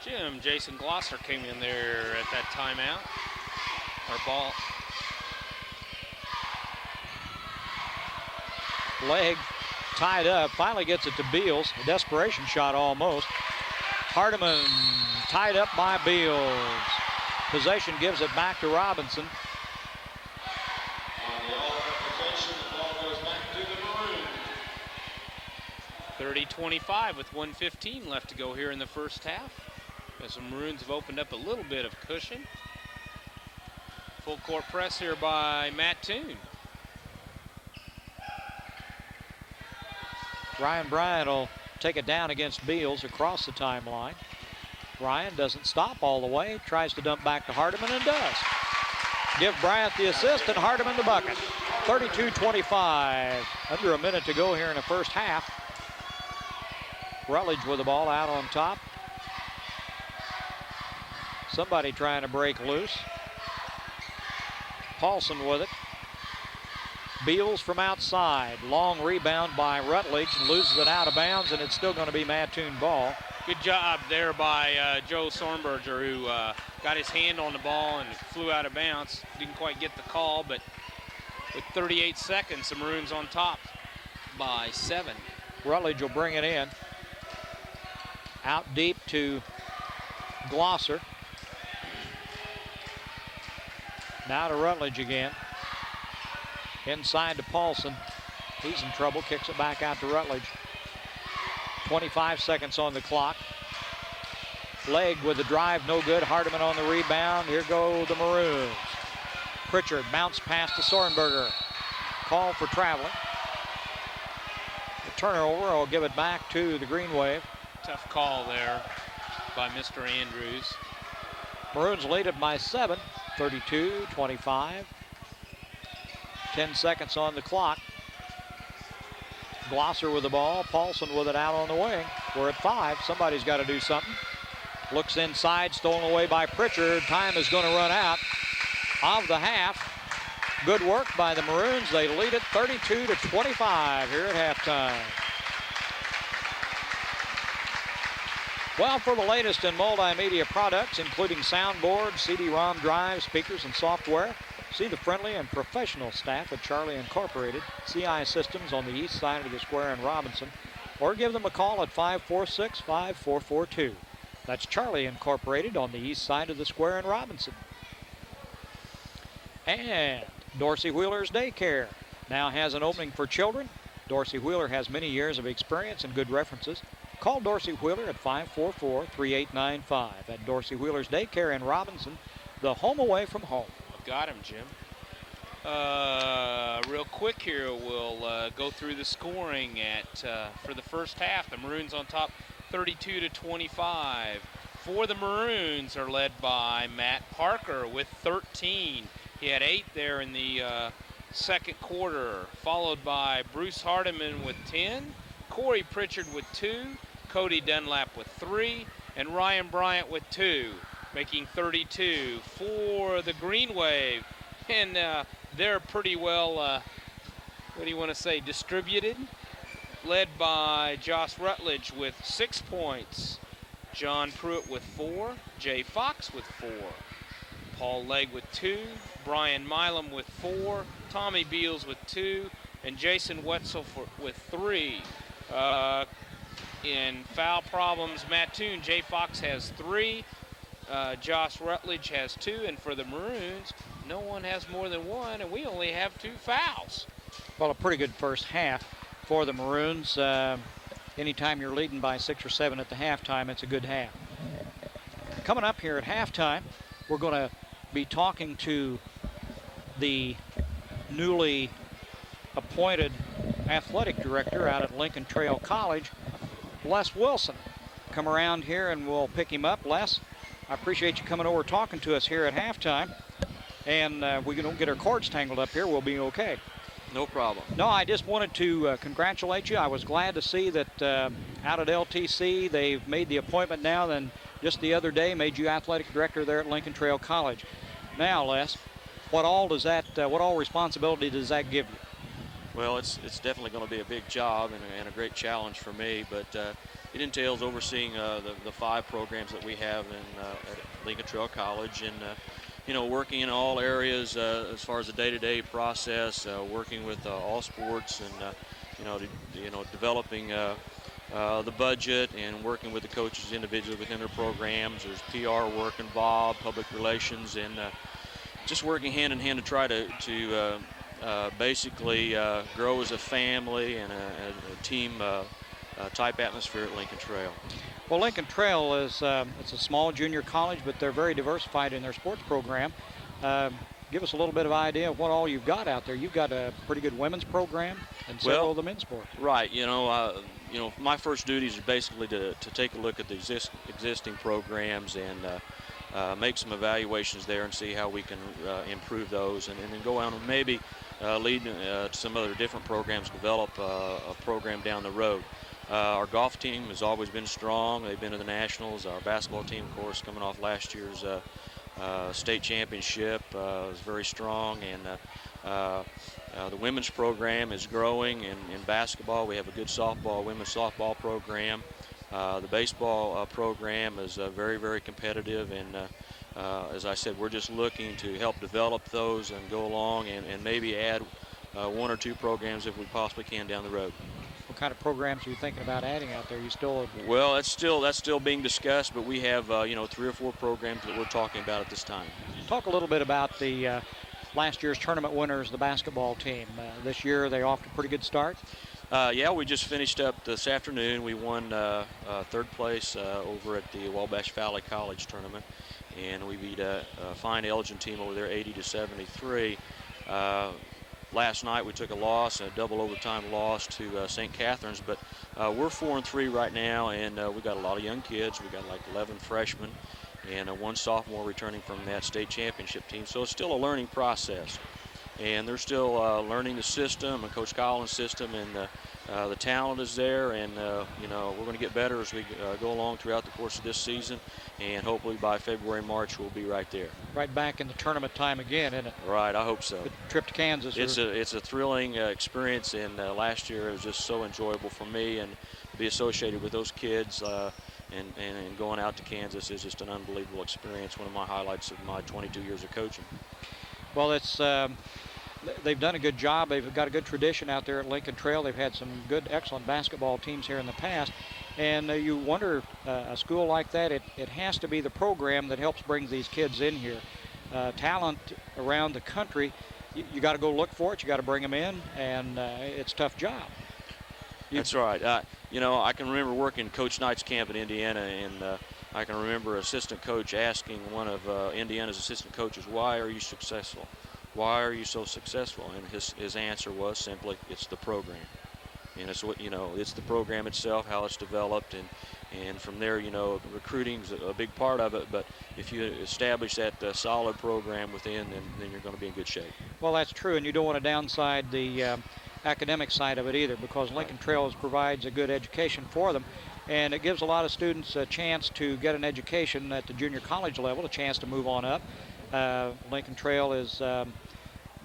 Jim, Jason Glosser came in there at that timeout. Our ball. Legg tied up, finally gets it to Beals. A desperation shot almost. Hardiman tied up by Beals. Possession gives it back to Robinson. On the possession, the ball goes back to the Maroons. 30-25 with 1:15 left to go here in the first half. As the Maroons have opened up a little bit of cushion. Full court press here by Mattoon. Ryan Bryant will take it down against Beals across the timeline. Bryant doesn't stop all the way, tries to dump back to Hardiman and does. Give Bryant the assist and Hardiman the bucket. 32-25, under a minute to go here in the first half. Rutledge with the ball out on top. Somebody trying to break loose. Paulson with it. Beals from outside. Long rebound by Rutledge. Loses it out of bounds, and it's still going to be Mattoon ball. Good job there by Joe Sornberger, who got his hand on the ball and flew out of bounds. Didn't quite get the call, but with 38 seconds, the Maroons on top by 7. Rutledge will bring it in. Out deep to Glosser. Now to Rutledge again. Inside to Paulson. He's in trouble, kicks it back out to Rutledge. 25 seconds on the clock. Legg with the drive, no good. Hardiman on the rebound. Here go the Maroons. Pritchard bounce pass to Sornberger. Call for traveling. The turnover will give it back to the Green Wave. Tough call there by Mr. Andrews. Maroons lead it by 7, 32-25. 10 seconds on the clock. Glosser with the ball. Paulson with it out on the wing. We're at 5. Somebody's got to do something. Looks inside, stolen away by Pritchard. Time is going to run out of the half. Good work by the Maroons. They lead it 32-25 here at halftime. Well, for the latest in multimedia products, including soundboards, CD-ROM drives, speakers, and software, see the friendly and professional staff at Charlie Incorporated, CI Systems on the east side of the square in Robinson, or give them a call at 546-5442. That's Charlie Incorporated on the east side of the square in Robinson. And Dorsey Wheeler's Daycare now has an opening for children. Dorsey Wheeler has many years of experience and good references. Call Dorsey Wheeler at 544-3895 at Dorsey Wheeler's Daycare in Robinson, the home away from home. Got him, Jim. Real quick here, we'll go through the scoring for the first half. The Maroons on top 32-25. For the Maroons are led by Matt Parker with 13. He had 8 there in the second quarter, followed by Bruce Hardiman with 10, Corey Pritchard with 2, Cody Dunlap with 3, and Ryan Bryant with 2, making 32 for the Green Wave. And they're pretty well, what do you want to say, distributed, led by Josh Rutledge with 6 points, John Pruitt with 4, Jay Fox with 4, Paul Legg with 2, Brian Milam with 4, Tommy Beals with 2, and Jason Wetzel with 3. In foul problems, Mattoon, Jay Fox has 3, Josh Rutledge has 2, and for the Maroons, no one has more than 1, and we only have 2 fouls. Well, a pretty good first half for the Maroons. Anytime you're leading by 6 or 7 at the halftime, it's a good half. Coming up here at halftime, we're going to be talking to the newly appointed athletic director out at Lincoln Trail College, Les Wilson. Come around here and we'll pick him up. Les, I appreciate you coming over talking to us here at halftime. And we don't get our cords tangled up here, we'll be okay. No problem. No, I just wanted to congratulate you. I was glad to see that out at LTC they've made the appointment now, and just the other day made you athletic director there at Lincoln Trail College. Now, Les, what all responsibility does that give you? Well, it's definitely going to be a big job and a great challenge for me, but it entails overseeing the 5 programs that we have at Lincoln Trail College, and working in all areas as far as the day-to-day process, working with all sports, and developing the budget and working with the coaches individually within their programs. There's PR work involved, public relations, and just working hand in hand to try to basically grow as a family and a team type atmosphere at Lincoln Trail. Well, Lincoln Trail is it's a small junior college, but they're very diversified in their sports program. Give us a little bit of idea of what all you've got out there. You've got a pretty good women's program and several of the men's sports. Right. My first duties are basically to take a look at the existing programs and make some evaluations there and see how we can improve those, and then go out and maybe lead to some other different programs, develop a program down the road. Our golf team has always been strong. They've been to the Nationals. Our basketball team, of course, coming off last year's state championship, is very strong. And the women's program is growing. In basketball, we have a good women's softball program. The baseball program is very, very competitive. And as I said, we're just looking to help develop those and go along and maybe add 1 or 2 programs if we possibly can down the road. What kind of programs are you thinking about adding out there? You still? Well, that's still being discussed, but we have 3 or 4 programs that we're talking about at this time. Talk a little bit about the last year's tournament winners, the basketball team. This year they off to a pretty good start. Yeah, we just finished up this afternoon. We won 3rd place over at the Wabash Valley College tournament, and we beat a fine Elgin team over there 80-73. Last night we took a double overtime loss to St. Catherine's, but we're 4-3 right now, and we got a lot of young kids. We got like 11 freshmen and 1 sophomore returning from that state championship team. So it's still a learning process, and they're still learning the system and Coach Collins' system, and the talent is there, and we're going to get better as we go along throughout the course of this season, and hopefully by February, March, we'll be right there. Right back in the tournament time again, isn't it? Right, I hope so. Good trip to Kansas. It's a thrilling experience, and last year it was just so enjoyable for me, and to be associated with those kids and going out to Kansas is just an unbelievable experience. One of my highlights of my 22 years of coaching. Well, it's they've done a good job. They've got a good tradition out there at Lincoln Trail. They've had some good, excellent basketball teams here in the past. And you wonder, a school like that, it has to be the program that helps bring these kids in here. Talent around the country, you got to go look for it. You got to bring them in, and it's a tough job. That's right. I can remember working Coach Knight's camp in Indiana, and I can remember assistant coach asking one of Indiana's assistant coaches, "Why are you successful? Why are you so successful?" And his answer was simply, "It's the program." And it's it's the program itself, how it's developed, and from there, recruiting's a big part of it. But if you establish that solid program within, then you're going to be in good shape. Well, that's true, and you don't want to downside the academic side of it either, because Lincoln Trails provides a good education for them, and it gives a lot of students a chance to get an education at the junior college level, a chance to move on up. Lincoln Trail is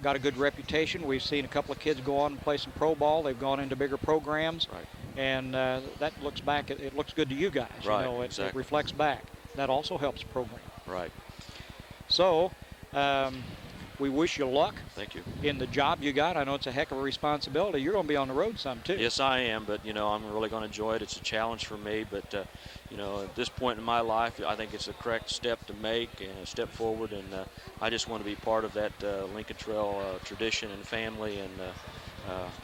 got a good reputation. We've seen a couple of kids go on and play some pro ball. They've gone into bigger programs, Right. and that looks back. It looks good to you guys. Right, You know, it exactly. reflects back. That also helps the program. Right. So we wish you luck Thank you. in the job you got. I know it's a heck of a responsibility. You're going to be on the road some too. Yes, I am, but you know, I'm really going to enjoy it. It's a challenge for me, but you know, at this point in my life, I think it's a correct step to make and a step forward, and I just want to be part of that Lincoln Trail tradition and family, and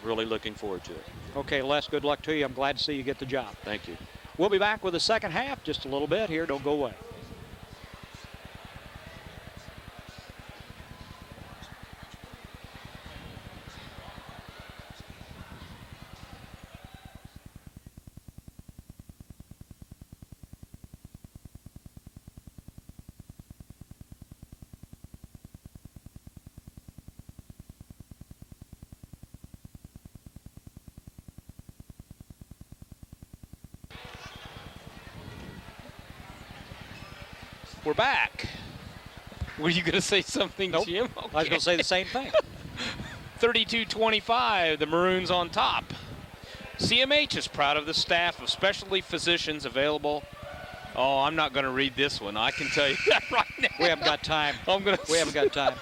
really looking forward to it. Okay, Les, good luck to you. I'm glad to see you get the job. Thank you. We'll be back with the second half just a little bit here. Don't go away. We're back. Were you going to say something, Nope. Jim? I was going to say the same thing. 32-25, the Maroons on top. CMH is proud of the staff of specialty physicians available. Oh, I'm not going to read this one. I can tell you that right now. We haven't got time. We haven't got time.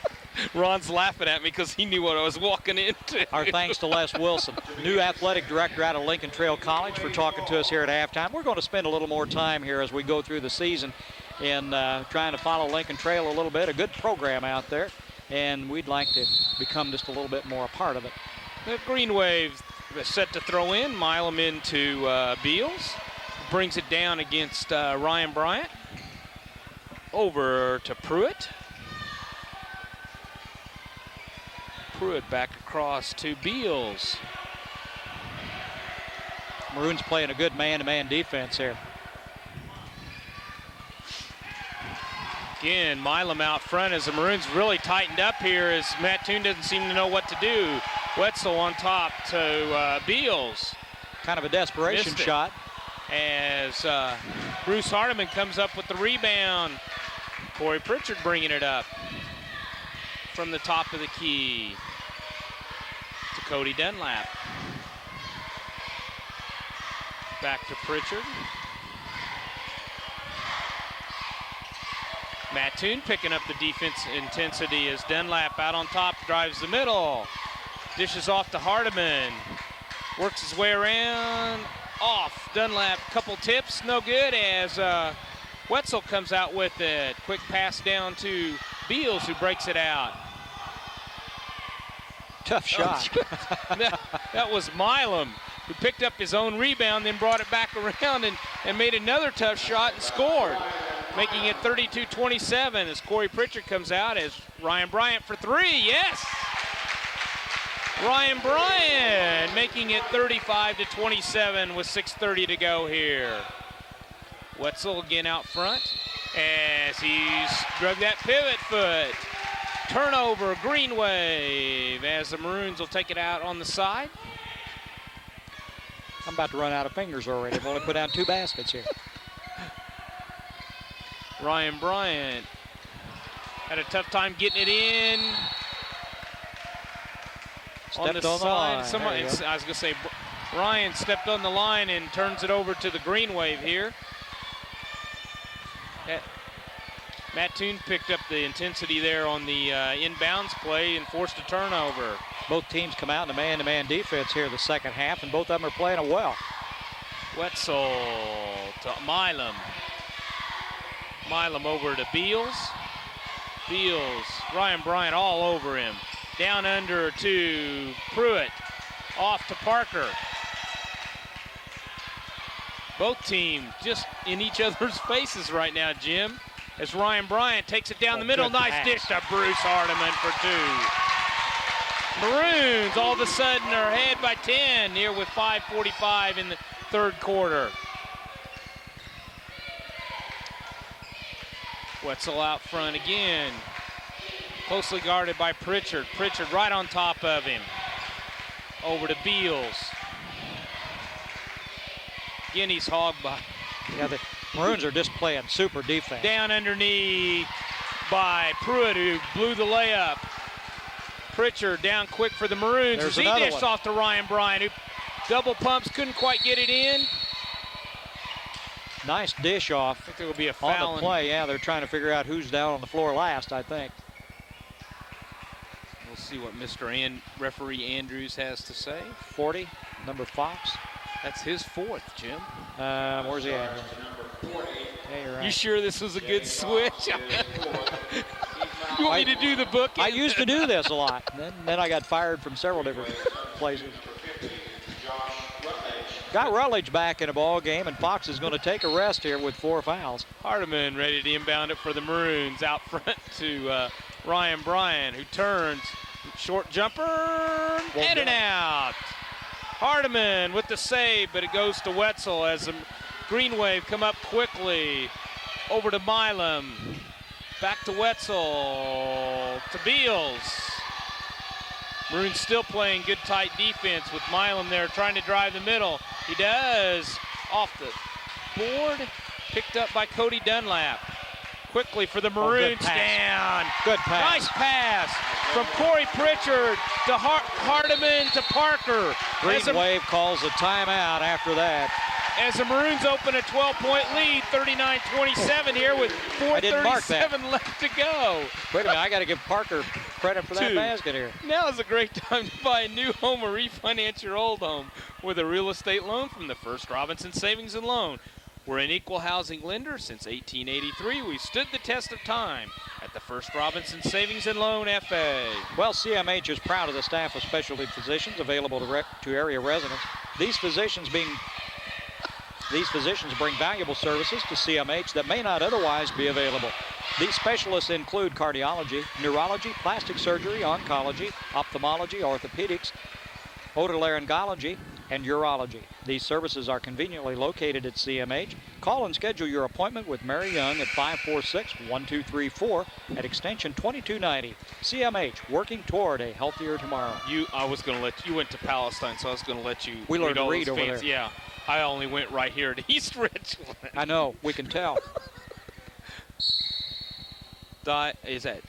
Ron's laughing at me because he knew what I was walking into. Our thanks to Les Wilson, new athletic director out of Lincoln Trail College, for talking to us here at halftime. We're going to spend a little more time here as we go through the season in trying to follow Lincoln Trail a little bit. A good program out there, and we'd like to become just a little bit more a part of it. The Green Wave set to throw in. Milam into Beals. Brings it down against Ryan Bryant. Over to Pruitt. Pruitt back across to Beals. Maroons playing a good man-to-man defense here. Again, Milam out front as the Maroons really tightened up here as Mattoon doesn't seem to know what to do. Wetzel on top to Beals. Kind of a desperation Missed it. shot. As Bruce Hardiman comes up with the rebound. Corey Pritchard bringing it up from the top of the key to Cody Dunlap. Back to Pritchard. Mattoon picking up the defense intensity as Dunlap out on top, drives the middle. Dishes off to Hardiman. Works his way around. Off. Dunlap, couple tips, no good as Wetzel comes out with it. Quick pass down to Beals, who breaks it out. Tough shot. That was Milam, who picked up his own rebound, then brought it back around and made another tough shot and scored, making it 32-27 as Corey Pritchard comes out as Ryan Bryant for three. Yes! Ryan Bryant making it 35-27 with 6:30 to go here. Wetzel again out front as he's drug that pivot foot. Turnover, Green Wave, as the Maroons will take it out on the side. I'm about to run out of fingers already. I've only put down 2 baskets here. Ryan Bryant had a tough time getting it in. On the side, somebody, I was going to say, Ryan stepped on the line and turns it over to the Green Wave here. Mattoon picked up the intensity there on the inbounds play and forced a turnover. Both teams come out in a man-to-man defense here the second half, and both of them are playing it well. Wetzel to Milam. Milam over to Beals. Beals, Ryan Bryant all over him. Down under to Pruitt. Off to Parker. Both teams just in each other's faces right now, Jim. As Ryan Bryant takes it down the middle. Good Nice pass. dish to Bruce Hardiman for 2. Maroons all of a sudden are ahead by 10 here with 5:45 in the third quarter. Wetzel out front again. Closely guarded by Pritchard. Pritchard right on top of him. Over to Beals. Guinea's hog by. Yeah, the Maroons are just playing super defense. Down underneath by Pruitt, who blew the layup. Pritchard down quick for the Maroons. There's He another dished one. off to Ryan Bryant, who double pumps, couldn't quite get it in. Nice dish off I think there will be a on foul. the play. Yeah, they're trying to figure out who's down on the floor last, I think. We'll see what Mr. Referee Andrews has to say. 40, number Fox. That's his fourth, Jim. Where's he at? Yeah, you're right. You sure this was a good switch? You want me to do the book? I used to do this a lot. Then I got fired from several different places. Got Rutledge back in a ball game, and Fox is going to take a rest here with 4 fouls. Hardiman ready to inbound it for the Maroons. Out front to Ryan Bryant, who turns. Short jumper, in and out. Hardiman with the save, but it goes to Wetzel as the Green Wave come up quickly. Over to Milam. Back to Wetzel. To Beals. Maroons still playing good tight defense with Milam there trying to drive the middle. He does. Off the board. Picked up by Cody Dunlap. Quickly for the Maroons. Good pass. Down. Good pass. Nice pass from Corey Pritchard to Hardiman to Parker. Green Wave calls a timeout after that. As the Maroons open a 12-point lead, 39-27 here with I didn't mark that. 4:37 left to go. Wait a minute, I got to give Parker credit for that 2. basket here. Now is a great time to buy a new home or refinance your old home with a real estate loan from the First Robinson Savings and Loan. We're an equal housing lender since 1883. We've stood the test of time at the First Robinson Savings and Loan FA. Well, CMH is proud of the staff of specialty physicians available to area residents. These physicians bring valuable services to CMH that may not otherwise be available. These specialists include cardiology, neurology, plastic surgery, oncology, ophthalmology, orthopedics, otolaryngology, and urology. These services are conveniently located at CMH. Call and schedule your appointment with Mary Young at 546-1234 at extension 2290. CMH, working toward a healthier tomorrow. I was going to let you went to Palestine, so I was going to let you. We learned to all read those over fancy- there. Yeah, I only went right here to East Richland. I know, we can tell. Is that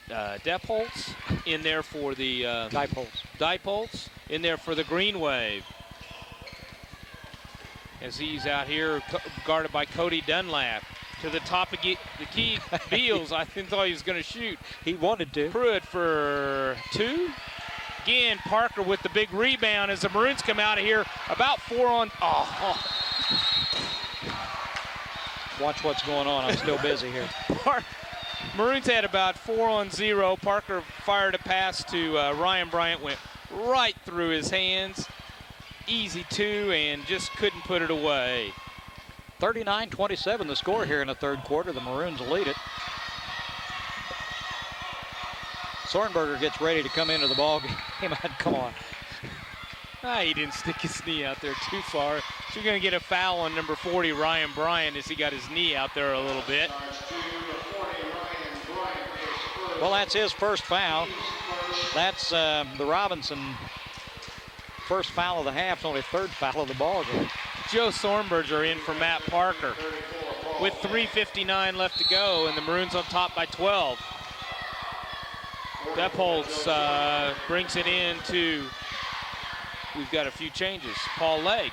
Depholtz in there for the Dipoltz in there for the Green Wave. As he's out here guarded by Cody Dunlap. To the top of the key, Beals, I thought he was going to shoot. He wanted to. Pruitt for 2. Again, Parker with the big rebound as the Maroons come out of here. About 4 on. Oh. Watch what's going on. I'm still busy here. Maroons had about 4 on 0. Parker fired a pass to Ryan Bryant, went right through his hands. Easy 2 and just couldn't put it away. 39-27 the score here in the third quarter. The Maroons lead it. Sornberger gets ready to come into the ball game. Come on. He didn't stick his knee out there too far. So you're going to get a foul on number 40, Ryan Bryant, as he got his knee out there a little bit. Well, that's his first foul. That's the Robinson first foul of the half. It's only third foul of the ball game. Joe Sornberger in for Matt Parker with 3:59 left to go, and the Maroons on top by 12. Depholtz brings it in to, we've got a few changes. Paul Legg.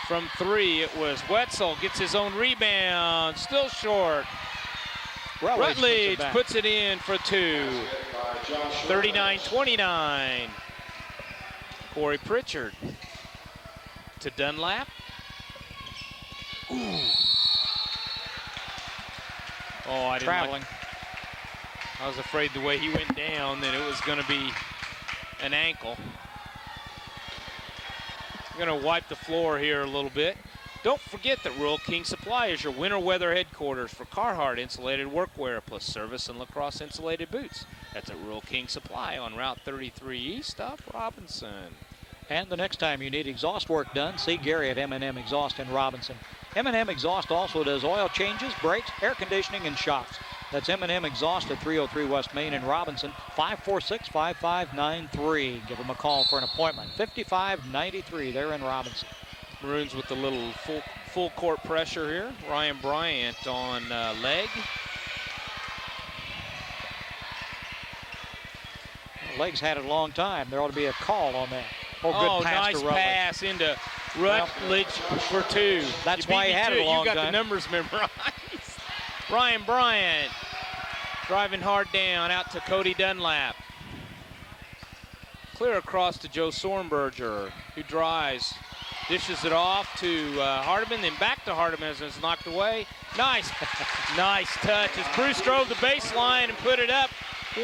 From 3, it was Wetzel, gets his own rebound, still short. Rutledge puts it in for 2. 39-29. Corey Pritchard to Dunlap. Ooh. Oh, I didn't Traveling. I was afraid the way he went down that it was going to be an ankle. We're going to wipe the floor here a little bit. Don't forget that Rural King Supply is your winter weather headquarters for Carhartt insulated workwear plus service and lacrosse insulated boots. That's at Rural King Supply on Route 33 East off Robinson. And the next time you need exhaust work done, see Gary at M&M Exhaust in Robinson. M&M Exhaust also does oil changes, brakes, air conditioning, and shocks. That's M&M Exhaust at 303 West Main in Robinson. 546-5593. Give them a call for an appointment. 5593. They're in Robinson. Maroons with a little full court pressure here. Ryan Bryant on leg. Legs had it a long time. There ought to be a call on that. Oh, good pass nice to Rutledge. pass into Rutledge for two. That's why he had it a long time. You got time. the numbers memorized. Ryan Bryant driving hard down out to Cody Dunlap. Clear across to Joe Sornberger, who drives, dishes it off to Hardiman, then back to Hardiman as it's knocked away. Nice, nice touch as Bruce drove the baseline and put it up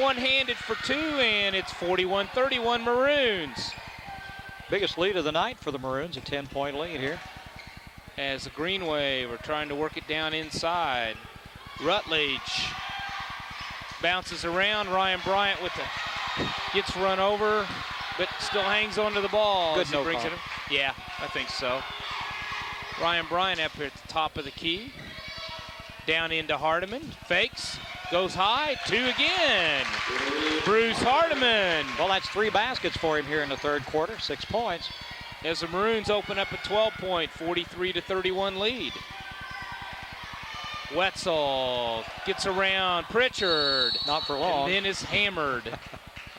one-handed for two, and it's 41-31 Maroons. Biggest lead of the night for the Maroons, a 10-point lead here. As the Greenway, we're trying to work it down inside. Rutledge bounces around. Ryan Bryant with the gets run over, but still hangs onto the ball. Good no brings call. it. Yeah, I think so. Ryan Bryant up here at the top of the key. Down into Hardiman. Fakes. Goes high. Two again. Bruce Hardiman. Well, that's 3 baskets for him here in the third quarter. 6 points. As the Maroons open up a 12-point, 43-31 lead. Wetzel gets around Pritchard. Not for long. And then is hammered.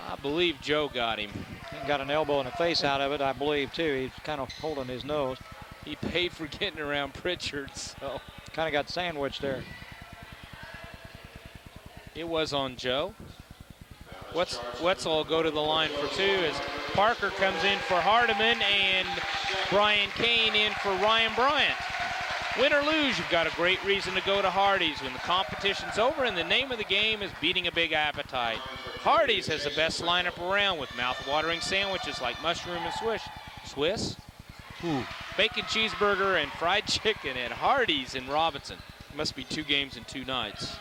I believe Joe got him. He got an elbow and a face out of it, I believe, too. He's kind of holding his nose. He paid for getting around Pritchard, so. Kind of got sandwiched there. It was on Joe. Wetzel will go to the line for two as Parker comes in for Hardiman and Brian Kane in for Ryan Bryant. Win or lose, you've got a great reason to go to Hardee's when the competition's over and the name of the game is beating a big appetite. Hardee's has the best lineup around with mouth-watering sandwiches like mushroom and Swiss? Ooh. Bacon cheeseburger and fried chicken at Hardee's in Robinson. Must be 2 games in 2 nights.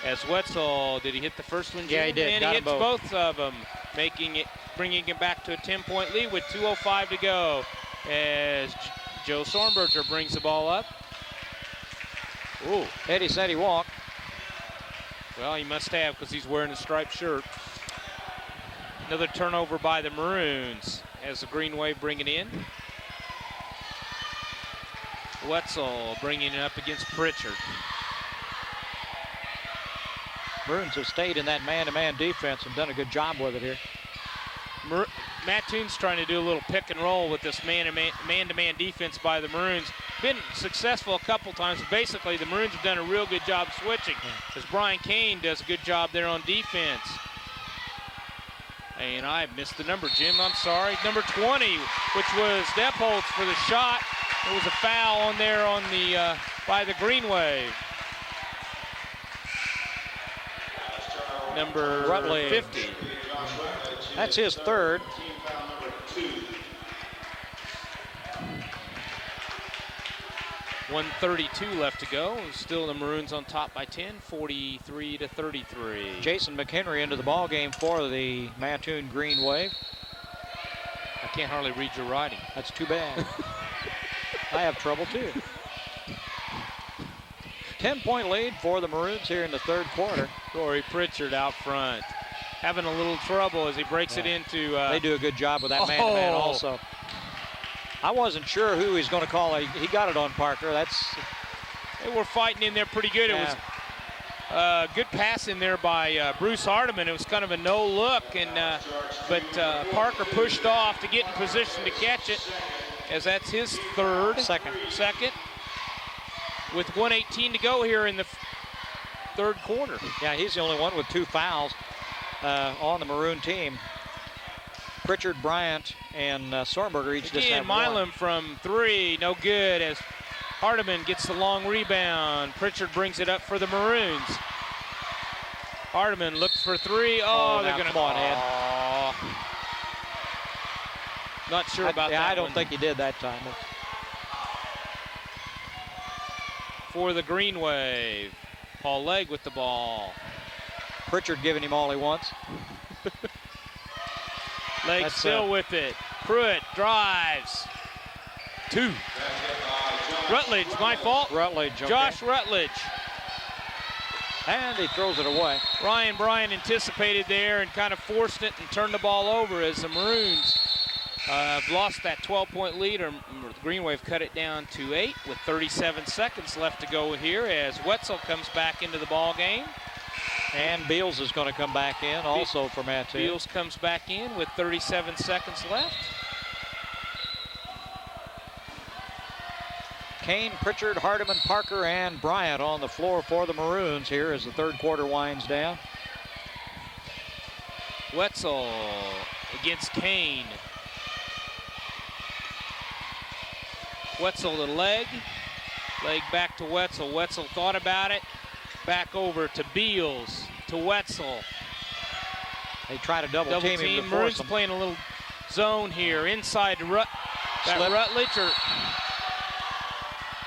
As Wetzel, did he hit the first one, Jim? Yeah, he did. And got he hits both of them, bringing it back to a 10-point lead with 2:05 to go. As Joe Sornberger brings the ball up. Ooh, Eddie said he walked. Well, he must have because he's wearing a striped shirt. Another turnover by the Maroons as the Green Wave bring it in. Wetzel bringing it up against Pritchard. Maroons have stayed in that man-to-man defense and done a good job with it here. Mattoon's trying to do a little pick and roll with this man-to-man defense by the Maroons. Been successful a couple times. Basically, the Maroons have done a real good job switching as Brian Kane does a good job there on defense. And I missed the number, Jim. I'm sorry. Number 20, which was Depholtz for the shot. There was a foul on there on the by the Green Wave. Number Rutledge. 50. That's his third. .132 left to go. Still the Maroons on top by 10, 43-33. Jason McHenry into the ball game for the Mattoon Green Wave. I can't hardly read your writing. That's too bad. I have trouble too. 10-point lead for the Maroons here in the third quarter. Corey Pritchard out front. Having a little trouble as he breaks it into... they do a good job with that man-to-man also. I wasn't sure who he's going to call. He got it on Parker. They were fighting in there pretty good. Yeah. It was a good pass in there by Bruce Hardiman. It was kind of a no-look, but Parker pushed off to get in position to catch it, as that's his third. Second. With 1:18 to go here in the third quarter. Yeah, he's the only one with 2 fouls on the Maroon team. Pritchard, Bryant, and Sornberger each just have Milam 1. from 3, no good as Hardiman gets the long rebound. Pritchard brings it up for the Maroons. Hardiman looks for 3. They're going to... Come on, Ed. Not sure about that. I don't think he did that time. For the Green Wave, Paul Legg with the ball. Pritchard giving him all he wants. Legg still with it. Pruitt drives. 2. Rutledge, my fault. Rutledge, okay. Josh Rutledge. And he throws it away. Ryan Bryan anticipated there and kind of forced it and turned the ball over as the Maroons lost that 12-point lead. Or Green Wave cut it down to 8 with 37 seconds left to go here as Wetzel comes back into the ball game. And Beals is going to come back in also for Mattoon. Beals comes back in with 37 seconds left. Kane, Pritchard, Hardiman, Parker, and Bryant on the floor for the Maroons here as the third quarter winds down. Wetzel against Kane. Wetzel to leg. Leg back to Wetzel. Wetzel thought about it. Back over to Beals, to Wetzel. They try to double team him. Maroons playing a little zone here inside to Rutledge or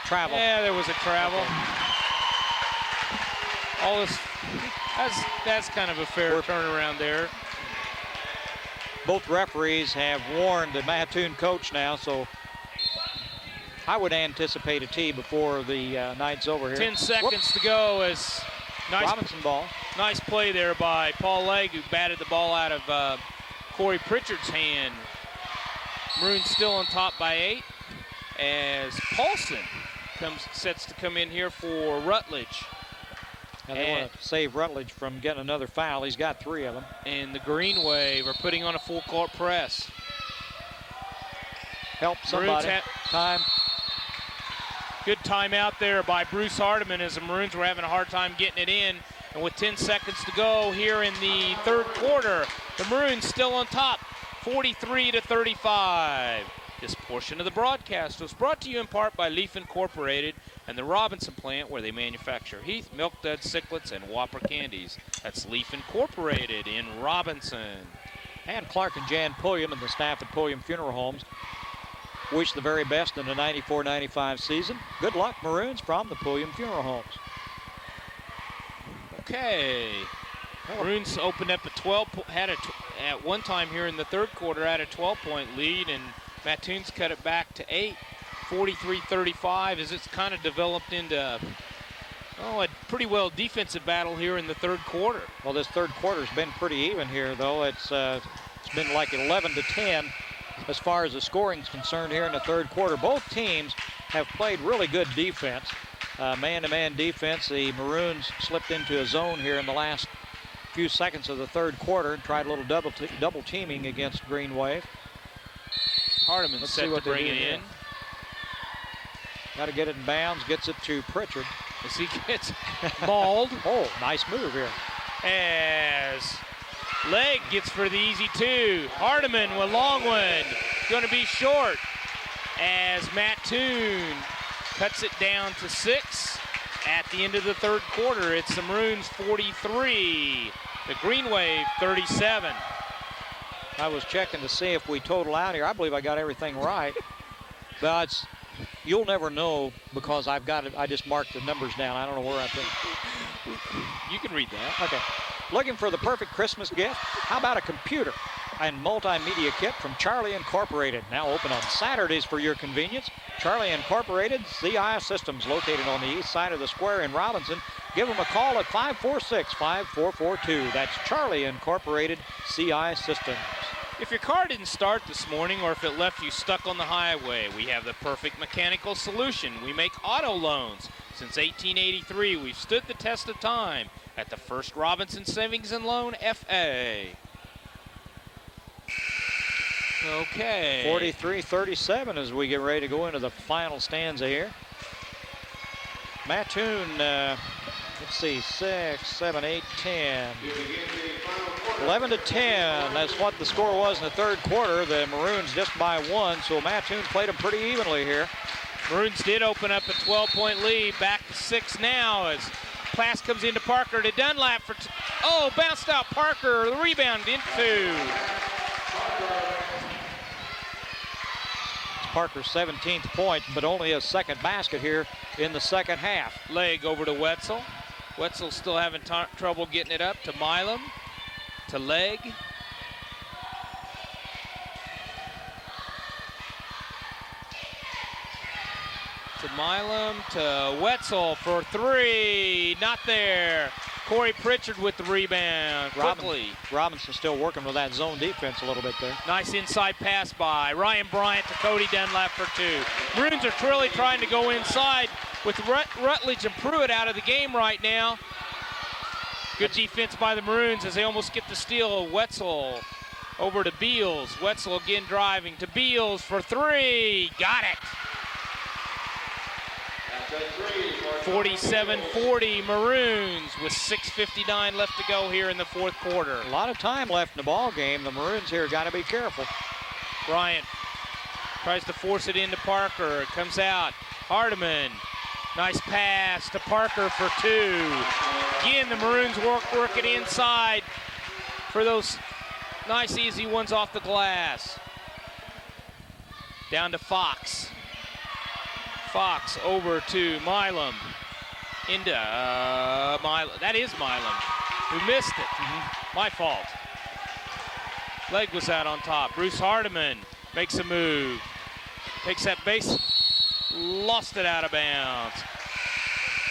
travel. Yeah, there was a travel. Okay. All this, that's kind of a fair turnaround there. Both referees have warned the Mattoon coach now, so I would anticipate a tee before the night's over here. 10 seconds to go as Robinson ball. Nice play there by Paul Legg, who batted the ball out of Corey Pritchard's hand. Maroons still on top by 8 as Paulson sets to come in here for Rutledge. And they want to save Rutledge from getting another foul. He's got 3 of them. And the Green Wave are putting on a full court press. Help somebody. Time. Good timeout there by Bruce Hardiman as the Maroons were having a hard time getting it in. And with 10 seconds to go here in the third quarter, the Maroons still on top, 43-35. This portion of the broadcast was brought to you in part by Leaf Incorporated and the Robinson plant, where they manufacture Heath, Milk Duds, Sicklets, and Whopper candies. That's Leaf Incorporated in Robinson. And Clark and Jan Pulliam and the staff at Pulliam Funeral Homes wish the very best in the 94-95 season. Good luck, Maroons, from the Pulliam Funeral Homes. Okay. Maroons opened up at one time here in the third quarter, had a 12-point lead, and Mattoon's cut it back to 8, 43-35, as it's kind of developed into a pretty well defensive battle here in the third quarter. Well, this third quarter's been pretty even here, though. It's been like 11-10 as far as the scoring's concerned here in the third quarter. Both teams have played really good defense, man-to-man defense. The Maroons slipped into a zone here in the last few seconds of the third quarter and tried a little double teaming against Green Wave. Hardiman set to bring it in. Got to get it in bounds, gets it to Pritchard. As he gets mauled. Oh, nice move here. As Legg gets for the easy 2. Hardiman with long one. Going to be short as Mattoon cuts it down to 6 at the end of the third quarter. It's the Maroons 43, the Green Wave 37. I was checking to see if we total out here. I believe I got everything right. But you'll never know because I just marked the numbers down. I don't know where I think. You can read that. Okay. Looking for the perfect Christmas gift? How about a computer and multimedia kit from Charlie Incorporated? Now open on Saturdays for your convenience. Charlie Incorporated, CI Systems, located on the east side of the square in Robinson. Give them a call at 546-5442. That's Charlie Incorporated, CI Systems. If your car didn't start this morning or if it left you stuck on the highway, we have the perfect mechanical solution. We make auto loans. Since 1883, we've stood the test of time at the First Robinson Savings and Loan FA. Okay. 43-37 as we get ready to go into the final stanza here. Mattoon, let's see, 6, 7, 8, 10. 11-10, that's what the score was in the third quarter. The Maroons just by 1, so Mattoon played them pretty evenly here. Maroons did open up a 12-point lead, back to 6 now as pass comes into Parker to Dunlap for, bounced out Parker, the rebound into. Parker's 17th point, but only a second basket here in the second half. Legg over to Wetzel. Wetzel still having trouble getting it up to Milam, to Legg. To Milam, to Wetzel for 3, not there. Corey Pritchard with the rebound quickly. Robinson's still working with that zone defense a little bit there. Nice inside pass by Ryan Bryant to Cody Dunlap for 2. Maroons are truly trying to go inside with Rutledge and Pruitt out of the game right now. Good defense by the Maroons as they almost get the steal. Wetzel over to Beals. Wetzel again driving to Beals for 3. Got it. 47-40 Maroons with 6:59 left to go here in the fourth quarter. A lot of time left in the ball game. The Maroons here got to be careful. Bryant tries to force it into Parker. It comes out. Hardiman. Nice pass to Parker for 2. Again, the Maroons work it inside for those nice easy ones off the glass. Down to Fox. Fox over to Milam. Into Milam. That is Milam who missed it. My fault. Leg was out on top. Bruce Hardiman makes a move. Takes that base. Lost it out of bounds.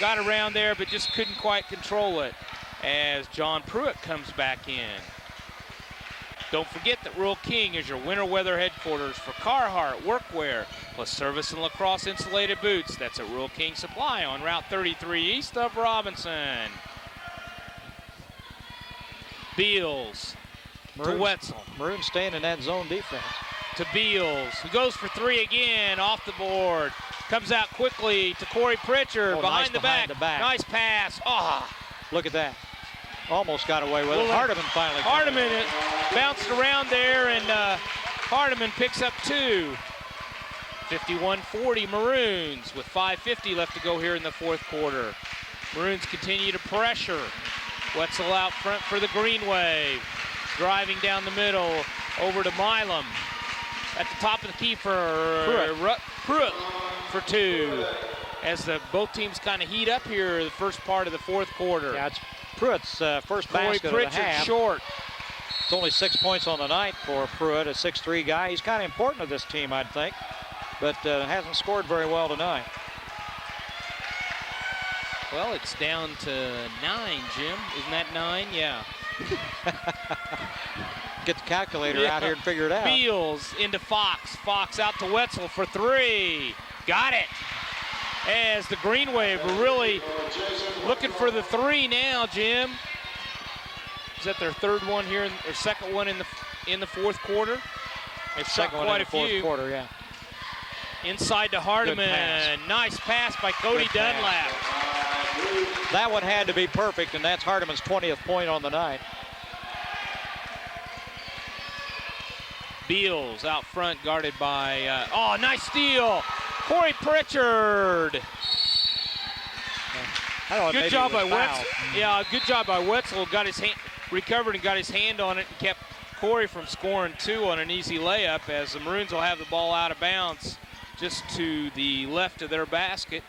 Got around there, but just couldn't quite control it as John Pruitt comes back in. Don't forget that Rural King is your winter weather headquarters for Carhartt workwear, plus service and lacrosse insulated boots. That's at Rural King Supply on Route 33 east of Robinson. Beals to Wetzel. Maroons staying in that zone defense. To Beals, who goes for 3 again, off the board. Comes out quickly to Corey Pritchard, nice behind the back. Nice pass. Look at that. Almost got away with it. Hardiman finally. Hardiman bounced around there, and Hardiman picks up 2. 51-40 Maroons with 5:50 left to go here in the fourth quarter. Maroons continue to pressure. Wetzel out front for the Green Wave. Driving down the middle over to Milam. At the top of the key for Pruitt for 2. As both teams kind of heat up here the first part of the fourth quarter. Yeah, it's Pruitt's first Corey basket Pritchard of the half. Short. It's only 6 points on the night for Pruitt, a 6'3" guy. He's kind of important to this team, I'd think, but hasn't scored very well tonight. Well, it's down to 9, Jim. Isn't that 9? Yeah. Get the calculator out here and figure it out. Beals into Fox. Fox out to Wetzel for 3. Got it. As the Green Wave were really looking for the 3 now, Jim. Is that their third one here, or second one in the fourth quarter? They've shot quite a few. Quarter, yeah. Inside to Hardiman. Nice pass by Cody Dunlap. That one had to be perfect, and that's Hardiman's 20th point on the night. Beals out front, guarded by, nice steal. Corey Pritchard. Good job by Wetzel. Yeah, good job by Wetzel. Got his hand, recovered and got his hand on it and kept Corey from scoring 2 on an easy layup, as the Maroons will have the ball out of bounds just to the left of their basket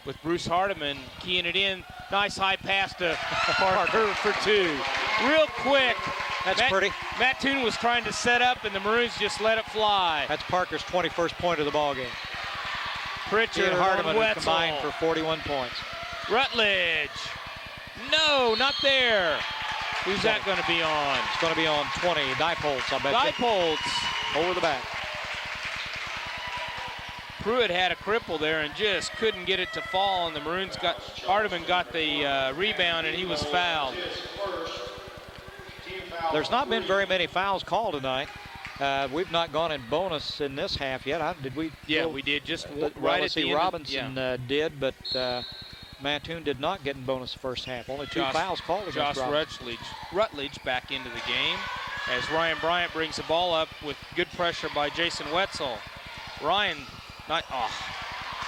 with Bruce Hardiman keying it in. Nice high pass to Parker for 2. Real quick. That's pretty. Mattoon was trying to set up, and the Maroons just let it fly. That's Parker's 21st point of the ball game. Pritchard and Hardiman Wetzel. combined for 41 points. Rutledge. No, not there. Who's that going to be on? It's going to be on 20. Dipoltz, I bet. Dipoltz. Over the back. Pruitt had a cripple there and just couldn't get it to fall, and the Maroons Hardiman got the rebound, and he was fouled. There's not been very many fouls called tonight. We've not gone in bonus in this half yet. Did we? Yeah, we did. Just right at the end. Robinson did, but Mattoon did not get in bonus the first half. Only 2 fouls called against Rutledge back into the game as Ryan Bryant brings the ball up with good pressure by Jason Wetzel. Ryan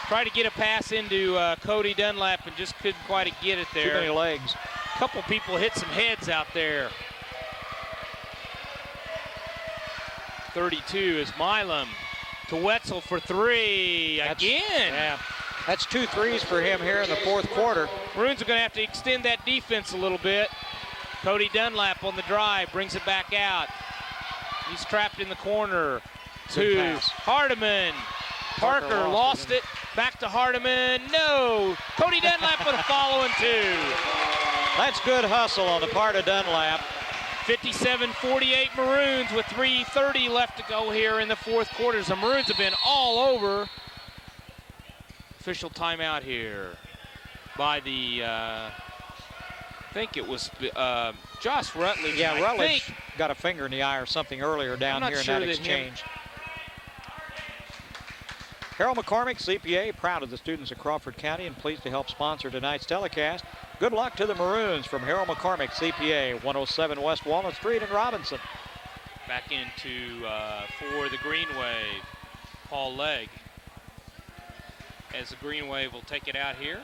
tried to get a pass into Cody Dunlap and just couldn't quite get it there. Too many legs. A couple people hit some heads out there. 32 is Milam to Wetzel for 3 again. Yeah, that's 2 threes for him here in the fourth quarter. Maroons are going to have to extend that defense a little bit. Cody Dunlap on the drive, brings it back out. He's trapped in the corner to Hardiman. Parker lost it. Back to Hardiman. No. Cody Dunlap with a following 2. That's good hustle on the part of Dunlap. 57-48 Maroons with 3:30 left to go here in the fourth quarter. The Maroons have been all over. Official timeout here by the, I think it was Josh Rutledge. Yeah, I Rutledge think. got a finger in the eye or something earlier down here in that exchange. Harold McCormick, CPA, proud of the students of Crawford County and pleased to help sponsor tonight's telecast. Good luck to the Maroons from Harold McCormick, CPA, 107 West Walnut Street in Robinson. Back into for the Green Wave, Paul Legg. As the Green Wave will take it out here.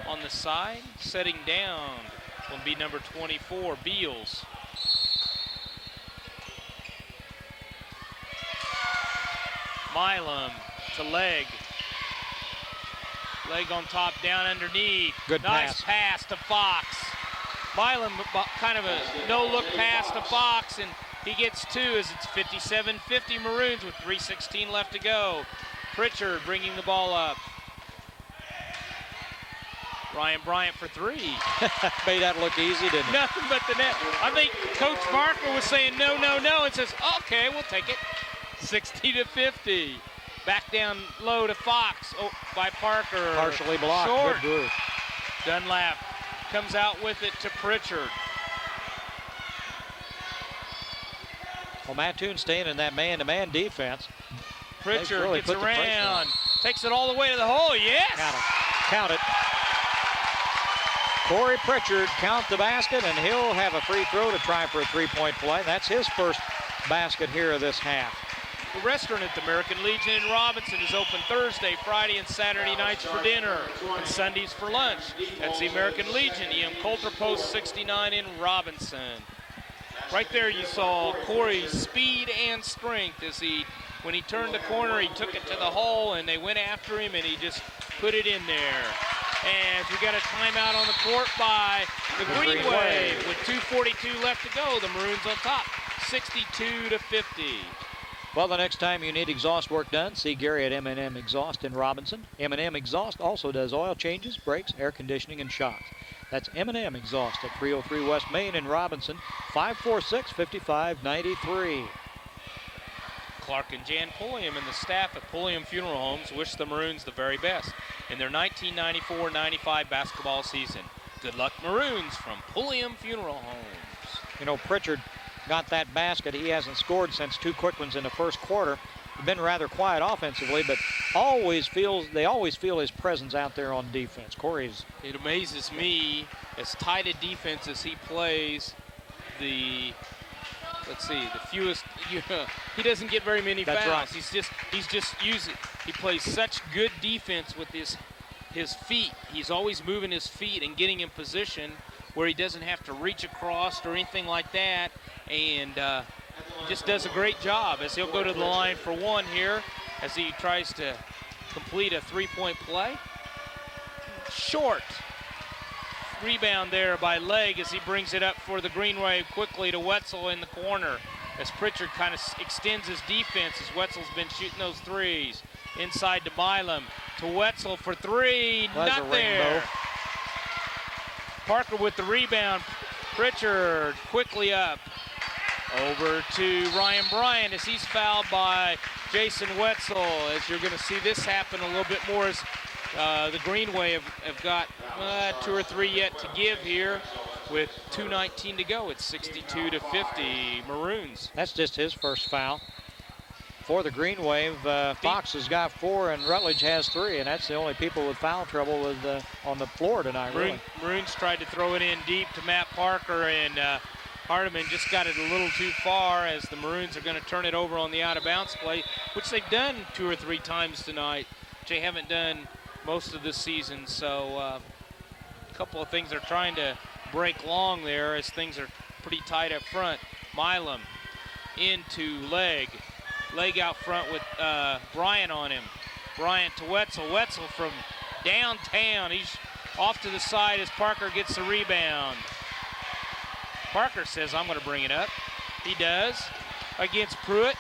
On the side, setting down will be number 24, Beals. Milam to Legg. Legg on top, down underneath. Good nice pass to Fox. Milam, kind of a no-look pass to Fox, and he gets two as it's 57-50 Maroons with 3:16 left to go. Pritchard bringing the ball up. Ryan Bryant for three. Made that look easy, didn't it? Nothing but the net. I think Coach Barker was saying no, no, no, and says, okay, we'll take it. 60-50. Back down low to Fox by Parker. Partially blocked. Short. Good move. Dunlap comes out with it to Pritchard. Well, Mattoon staying in that man-to-man defense. Pritchard really gets put the pressure around, takes it all the way to the hole. Yes! Count it. Count it. Corey Pritchard count the basket, and he'll have a free throw to try for a three-point play. That's his first basket here of this half. The restaurant at the American Legion in Robinson is open Thursday, Friday, and Saturday nights for dinner, and Sundays for lunch. That's the American Legion, EM Coulter Post 69 in Robinson. Right there you saw Corey's speed and strength as when he turned the corner, he took it to the hole, and they went after him, and he just put it in there. And we got a timeout on the court by the Green Wave with 2:42 left to go. The Maroons on top, 62-50. Well, the next time you need exhaust work done, see Gary at M&M Exhaust in Robinson. M&M Exhaust also does oil changes, brakes, air conditioning, and shocks. That's M&M Exhaust at 303 West Main in Robinson, 546-5593. Clark and Jan Pulliam and the staff at Pulliam Funeral Homes wish the Maroons the very best in their 1994-95 basketball season. Good luck, Maroons, from Pulliam Funeral Homes. You know, Pritchard got that basket. He hasn't scored since two quick ones in the first quarter. He's been rather quiet offensively, but they always feel his presence out there on defense. Corey's. It amazes me, as tight a defense as he plays, the fewest, he doesn't get very many fouls. Right. He's just using, he plays such good defense with his feet. He's always moving his feet and getting in position where he doesn't have to reach across or anything like that, and just does a great job as he'll go to the line for one here as he tries to complete a three-point play. Short. Rebound there by Legg as he brings it up for the Green Wave quickly to Wetzel in the corner as Pritchard kind of extends his defense as Wetzel's been shooting those threes. Inside to Milam, to Wetzel for three, not there. Parker with the rebound. Pritchard quickly up. Over to Ryan Bryant as he's fouled by Jason Wetzel. As you're going to see this happen a little bit more as the Green Wave have got two or three yet to give here with 2:19 to go. It's 62-50 Maroons. That's just his first foul. For the Green Wave, Fox has got 4 and Rutledge has 3, and that's the only people with foul trouble on the floor tonight, really. Maroons tried to throw it in deep to Matt Parker, and Hardiman just got it a little too far as the Maroons are going to turn it over on the out-of-bounds play, which they've done 2 or 3 times tonight, which they haven't done most of this season. So a couple of things they're trying to break long there as things are pretty tight up front. Milam into Legg. Legg out front with Bryant on him. Bryant to Wetzel. Wetzel from downtown. He's off to the side as Parker gets the rebound. Parker says, I'm going to bring it up. He does against Pruitt.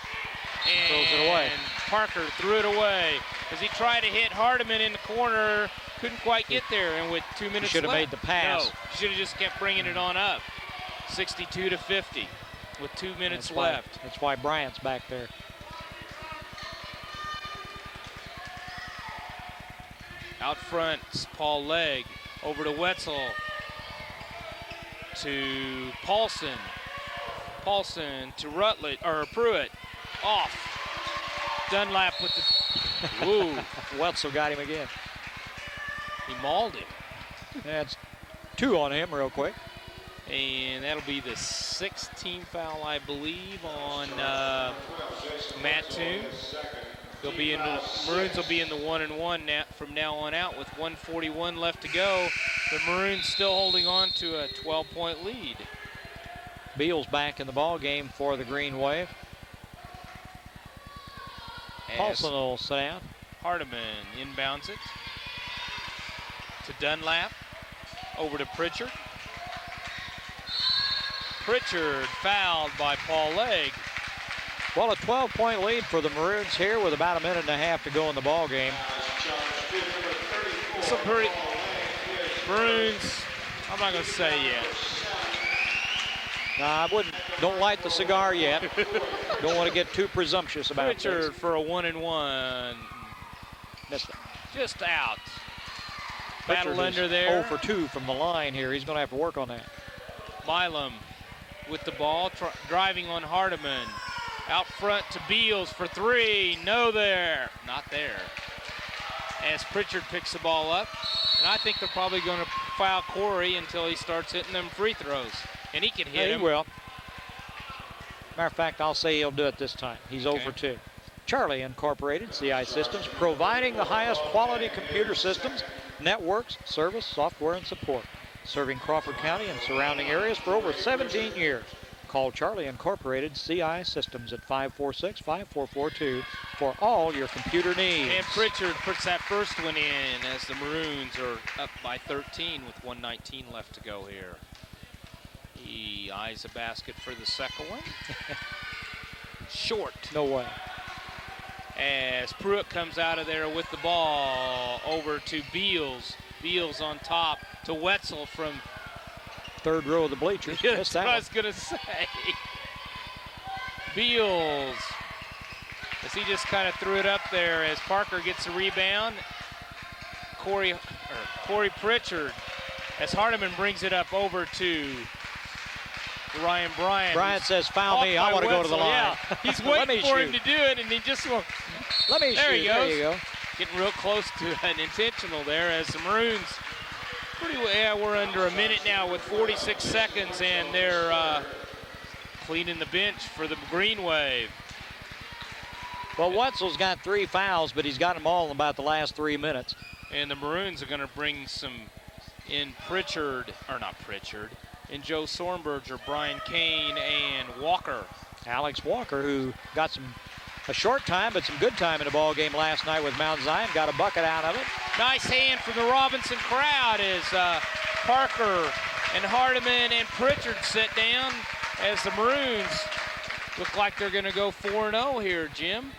And throws it away. Parker threw it away as he tried to hit Hardiman in the corner. couldn't quite get there, and with 2 minutes should have left. made the pass. No, should have just kept bringing it on up. 62-50 with 2 minutes left. That's why Bryant's back there. Out front, Paul Legg over to Wetzel, to Paulson. Paulson to Rutledge, or Pruitt, off. Dunlap with the, woo. Wetzel got him again. He mauled him. That's 2 on him real quick. And that'll be the 16th foul, I believe, on Mattoon. They'll be in the Maroons will be in the 1-and-1 now, from now on out with 1:41 left to go. The Maroons still holding on to a 12-point lead. Beals back in the ball game for the Green Wave. Paulson will sit down. Hardiman inbounds it to Dunlap, over to Pritchard. Pritchard fouled by Paul Legg. Well, a 12-point lead for the Maroons here with about 1.5 minutes to go in the ball game. Some pretty Maroons, I'm not going to say yet. Nah, don't light the cigar yet. Don't want to get too presumptuous about it. Pritchard for a 1-and-1. Missed it. Just out. Pritchard Battle under there. 0 for 2 from the line here. He's going to have to work on that. Milam with the ball, driving on Hardiman. Out front to Beals for 3. No there. Not there. As Pritchard picks the ball up. And I think they're probably going to foul Corey until he starts hitting them free throws. And he can hit him. He will. Matter of fact, I'll say he'll do it this time. He's 0 for 2. Charlie Incorporated, CI Systems, providing the highest quality computer systems, networks, service, software, and support. Serving Crawford County and surrounding areas for over 17 years. Call Charlie Incorporated CI Systems at 546-5442 for all your computer needs. And Pritchard puts that first one in as the Maroons are up by 13 with 1:19 left to go here. He eyes a basket for the second one. Short. No way. As Pruitt comes out of there with the ball over to Beals. Beals on top to Wetzel from 3rd row of the bleachers. That's what I was going to say. Beals, as he just kind of threw it up there as Parker gets a rebound. Corey Pritchard, as Hardiman brings it up over to Ryan Bryant. Bryant says, foul me, I want to go to the line. Yeah. He's waiting for him to do it, and he just won't. Let me there shoot. He goes. There you go. Getting real close to an intentional there as the Maroons, we're under a minute now with 46 seconds, and they're cleaning the bench for the Green Wave. Well, Wetzel's got 3 fouls, but he's got them all in about the last 3 minutes. And the Maroons are going to bring some in and Joe Sornberger, Brian Kane, and Walker. Alex Walker, who got a short time, but some good time in the ball game last night with Mount Zion, got a bucket out of it. Nice hand from the Robinson crowd as Parker and Hardiman and Pritchard sit down as the Maroons look like they're going to go 4-0 here, Jim.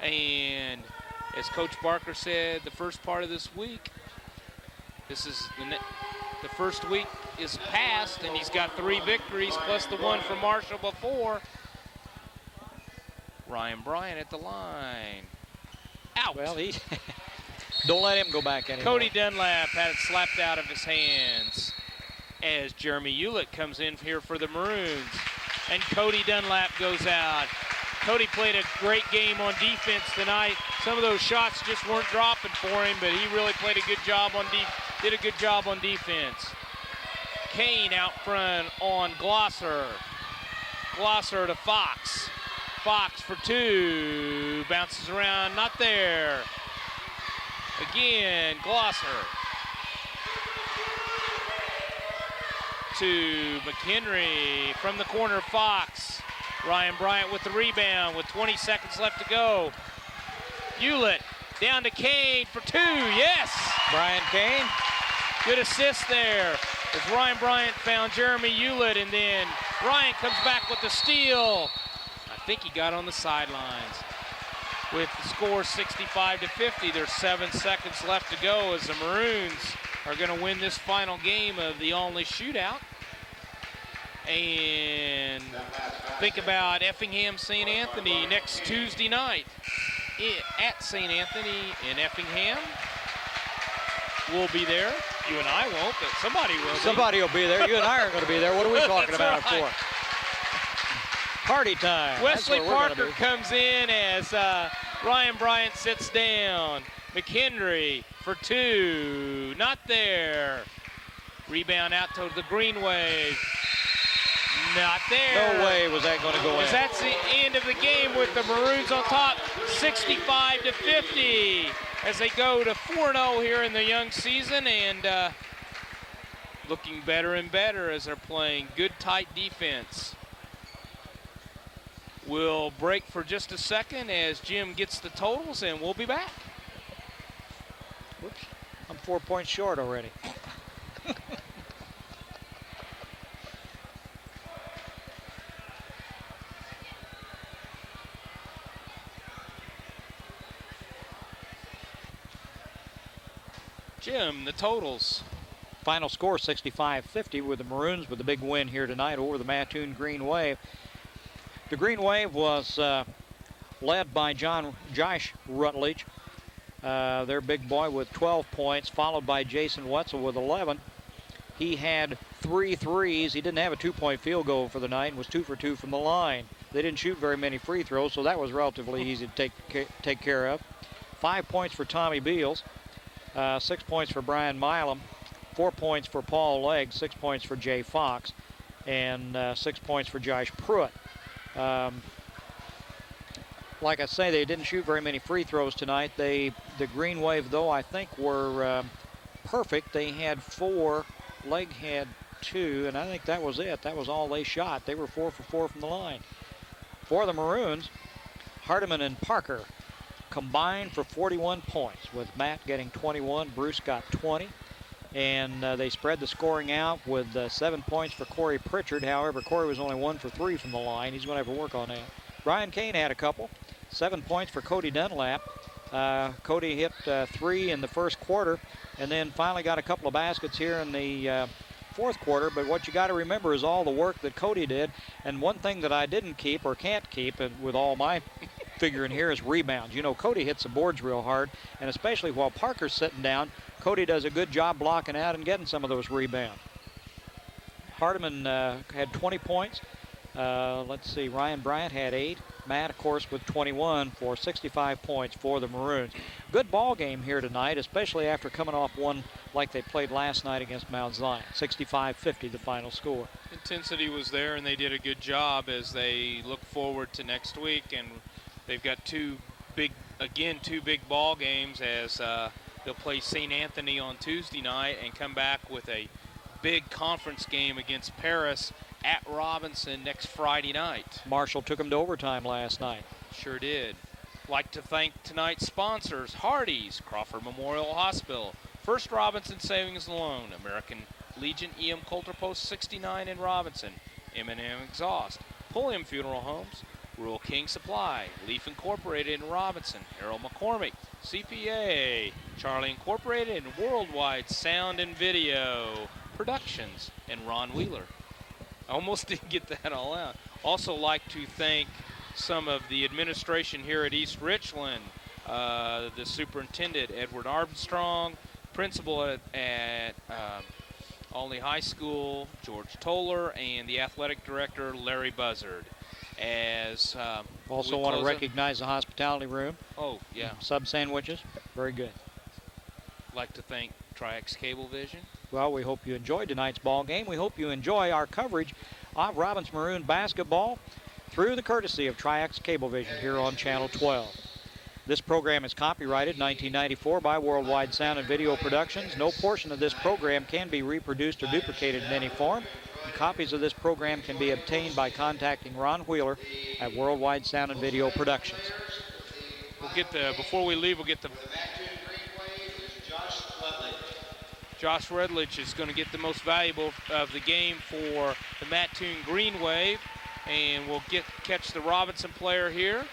And as Coach Barker said, the first part of this week, this is the first week is past, and he's got 3 victories plus the one from Marshall before. Ryan Bryant at the line. Out. Well, don't let him go back anymore. Cody Dunlap had it slapped out of his hands as Jeremy Hewlett comes in here for the Maroons. And Cody Dunlap goes out. Cody played a great game on defense tonight. Some of those shots just weren't dropping for him, but he really played a good job did a good job on defense. Kane out front on Glosser. Glosser to Fox. Fox for 2, bounces around, not there. Again, Glosser. To McHenry from the corner, Fox. Ryan Bryant with the rebound with 20 seconds left to go. Hewlett down to Kane for 2, yes! Brian Kane. Good assist there as Ryan Bryant found Jeremy Hewlett, and then Bryant comes back with the steal. I think he got on the sidelines. with the score 65-50. There's 7 seconds left to go as the Maroons are going to win this final game of the Olney Shootout. And think about Effingham St. Anthony next Tuesday night at St. Anthony in Effingham. We'll be there. You and I won't, but somebody will. Somebody will be there. You and I aren't going to be there. What are we talking about it right. for? Party time. Wesley Parker comes in as Ryan Bryant sits down. McHenry for 2. Not there. Rebound out to the Green Wave. Not there. No way was that going to go in. That's the end of the game with the Maroons on top, 65-50, as they go to 4-0 here in the young season, and looking better and better as they're playing good, tight defense. We'll break for just a second as Jim gets the totals, and we'll be back. Whoops. I'm 4 points short already. Jim, the totals. Final score 65-50 with the Maroons with a big win here tonight over the Mattoon Green Wave. The Green Wave was led by Josh Rutledge, their big boy, with 12 points, followed by Jason Wetzel with 11. He had 3 threes. He didn't have a 2-point field goal for the night and was 2 for 2 from the line. They didn't shoot very many free throws, so that was relatively easy to take care of. 5 points for Tommy Beals. 6 points for Brian Milam, 4 points for Paul Legg, 6 points for Jay Fox, and 6 points for Josh Pruitt. Like I say, they didn't shoot very many free throws tonight. The Green Wave, though, I think were perfect. They had 4, Legg had 2, and I think that was it. That was all they shot. They were 4 for 4 from the line. For the Maroons, Hardiman and Parker combined for 41 points, with Matt getting 21, Bruce got 20, and they spread the scoring out with 7 points for Corey Pritchard. However, Corey was only 1 for 3 from the line. He's going to have to work on that. Brian Kane had a couple. 7 points for Cody Dunlap. Cody hit 3 in the first quarter, and then finally got a couple of baskets here in the fourth quarter. But what you got to remember is all the work that Cody did. And one thing that I didn't keep or can't keep, and with all my figure in here, is rebounds. You know, Cody hits the boards real hard, and especially while Parker's sitting down, Cody does a good job blocking out and getting some of those rebounds. Hardiman had 20 points. Let's see, Ryan Bryant had 8. Matt, of course, with 21 for 65 points for the Maroons. Good ball game here tonight, especially after coming off one like they played last night against Mount Zion. 65-50 the final score. Intensity was there, and they did a good job as they look forward to next week, and they've got two big ball games as they'll play St. Anthony on Tuesday night and come back with a big conference game against Paris at Robinson next Friday night. Marshall took them to overtime last night. Sure did. Like to thank tonight's sponsors: Hardee's, Crawford Memorial Hospital, First Robinson Savings and Loan, American Legion EM Coulter Post 69 in Robinson, M&M Exhaust, Pulliam Funeral Homes, Rural King Supply, Leaf Incorporated in Robinson, Harold McCormick, CPA, Charlie Incorporated, and Worldwide Sound and Video Productions, and Ron Wheeler. I almost didn't get that all out. Also like to thank some of the administration here at East Richland, the superintendent, Edward Armstrong, principal at Olney High School, George Toller, and the athletic director, Larry Buzzard. As also want to recognize the hospitality room. Oh, yeah. Sub sandwiches, very good. Like to thank Triax Cablevision. Well, we hope you enjoyed tonight's ball game. We hope you enjoy our coverage of Robins Maroon basketball through the courtesy of Triax Cablevision here on Channel 12. This program is copyrighted 1994 by Worldwide Sound and Video Productions. No portion of this program can be reproduced or duplicated in any form. And copies of this program can be obtained by contacting Ron Wheeler at Worldwide Sound and Video Productions. We'll get before we leave, we'll get the Josh Redledge is going to get the most valuable of the game for the Mattoon Green Wave, and we'll catch the Robinson player here.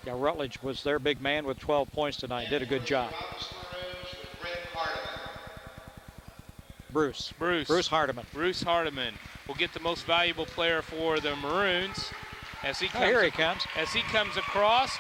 Yeah, Rutledge was their big man with 12 points tonight. Did a good job. Robinson Maroons with Brent Hardiman. Bruce Hardiman. Bruce Hardiman will get the most valuable player for the Maroons as he Oh, here he comes comes. as he comes across.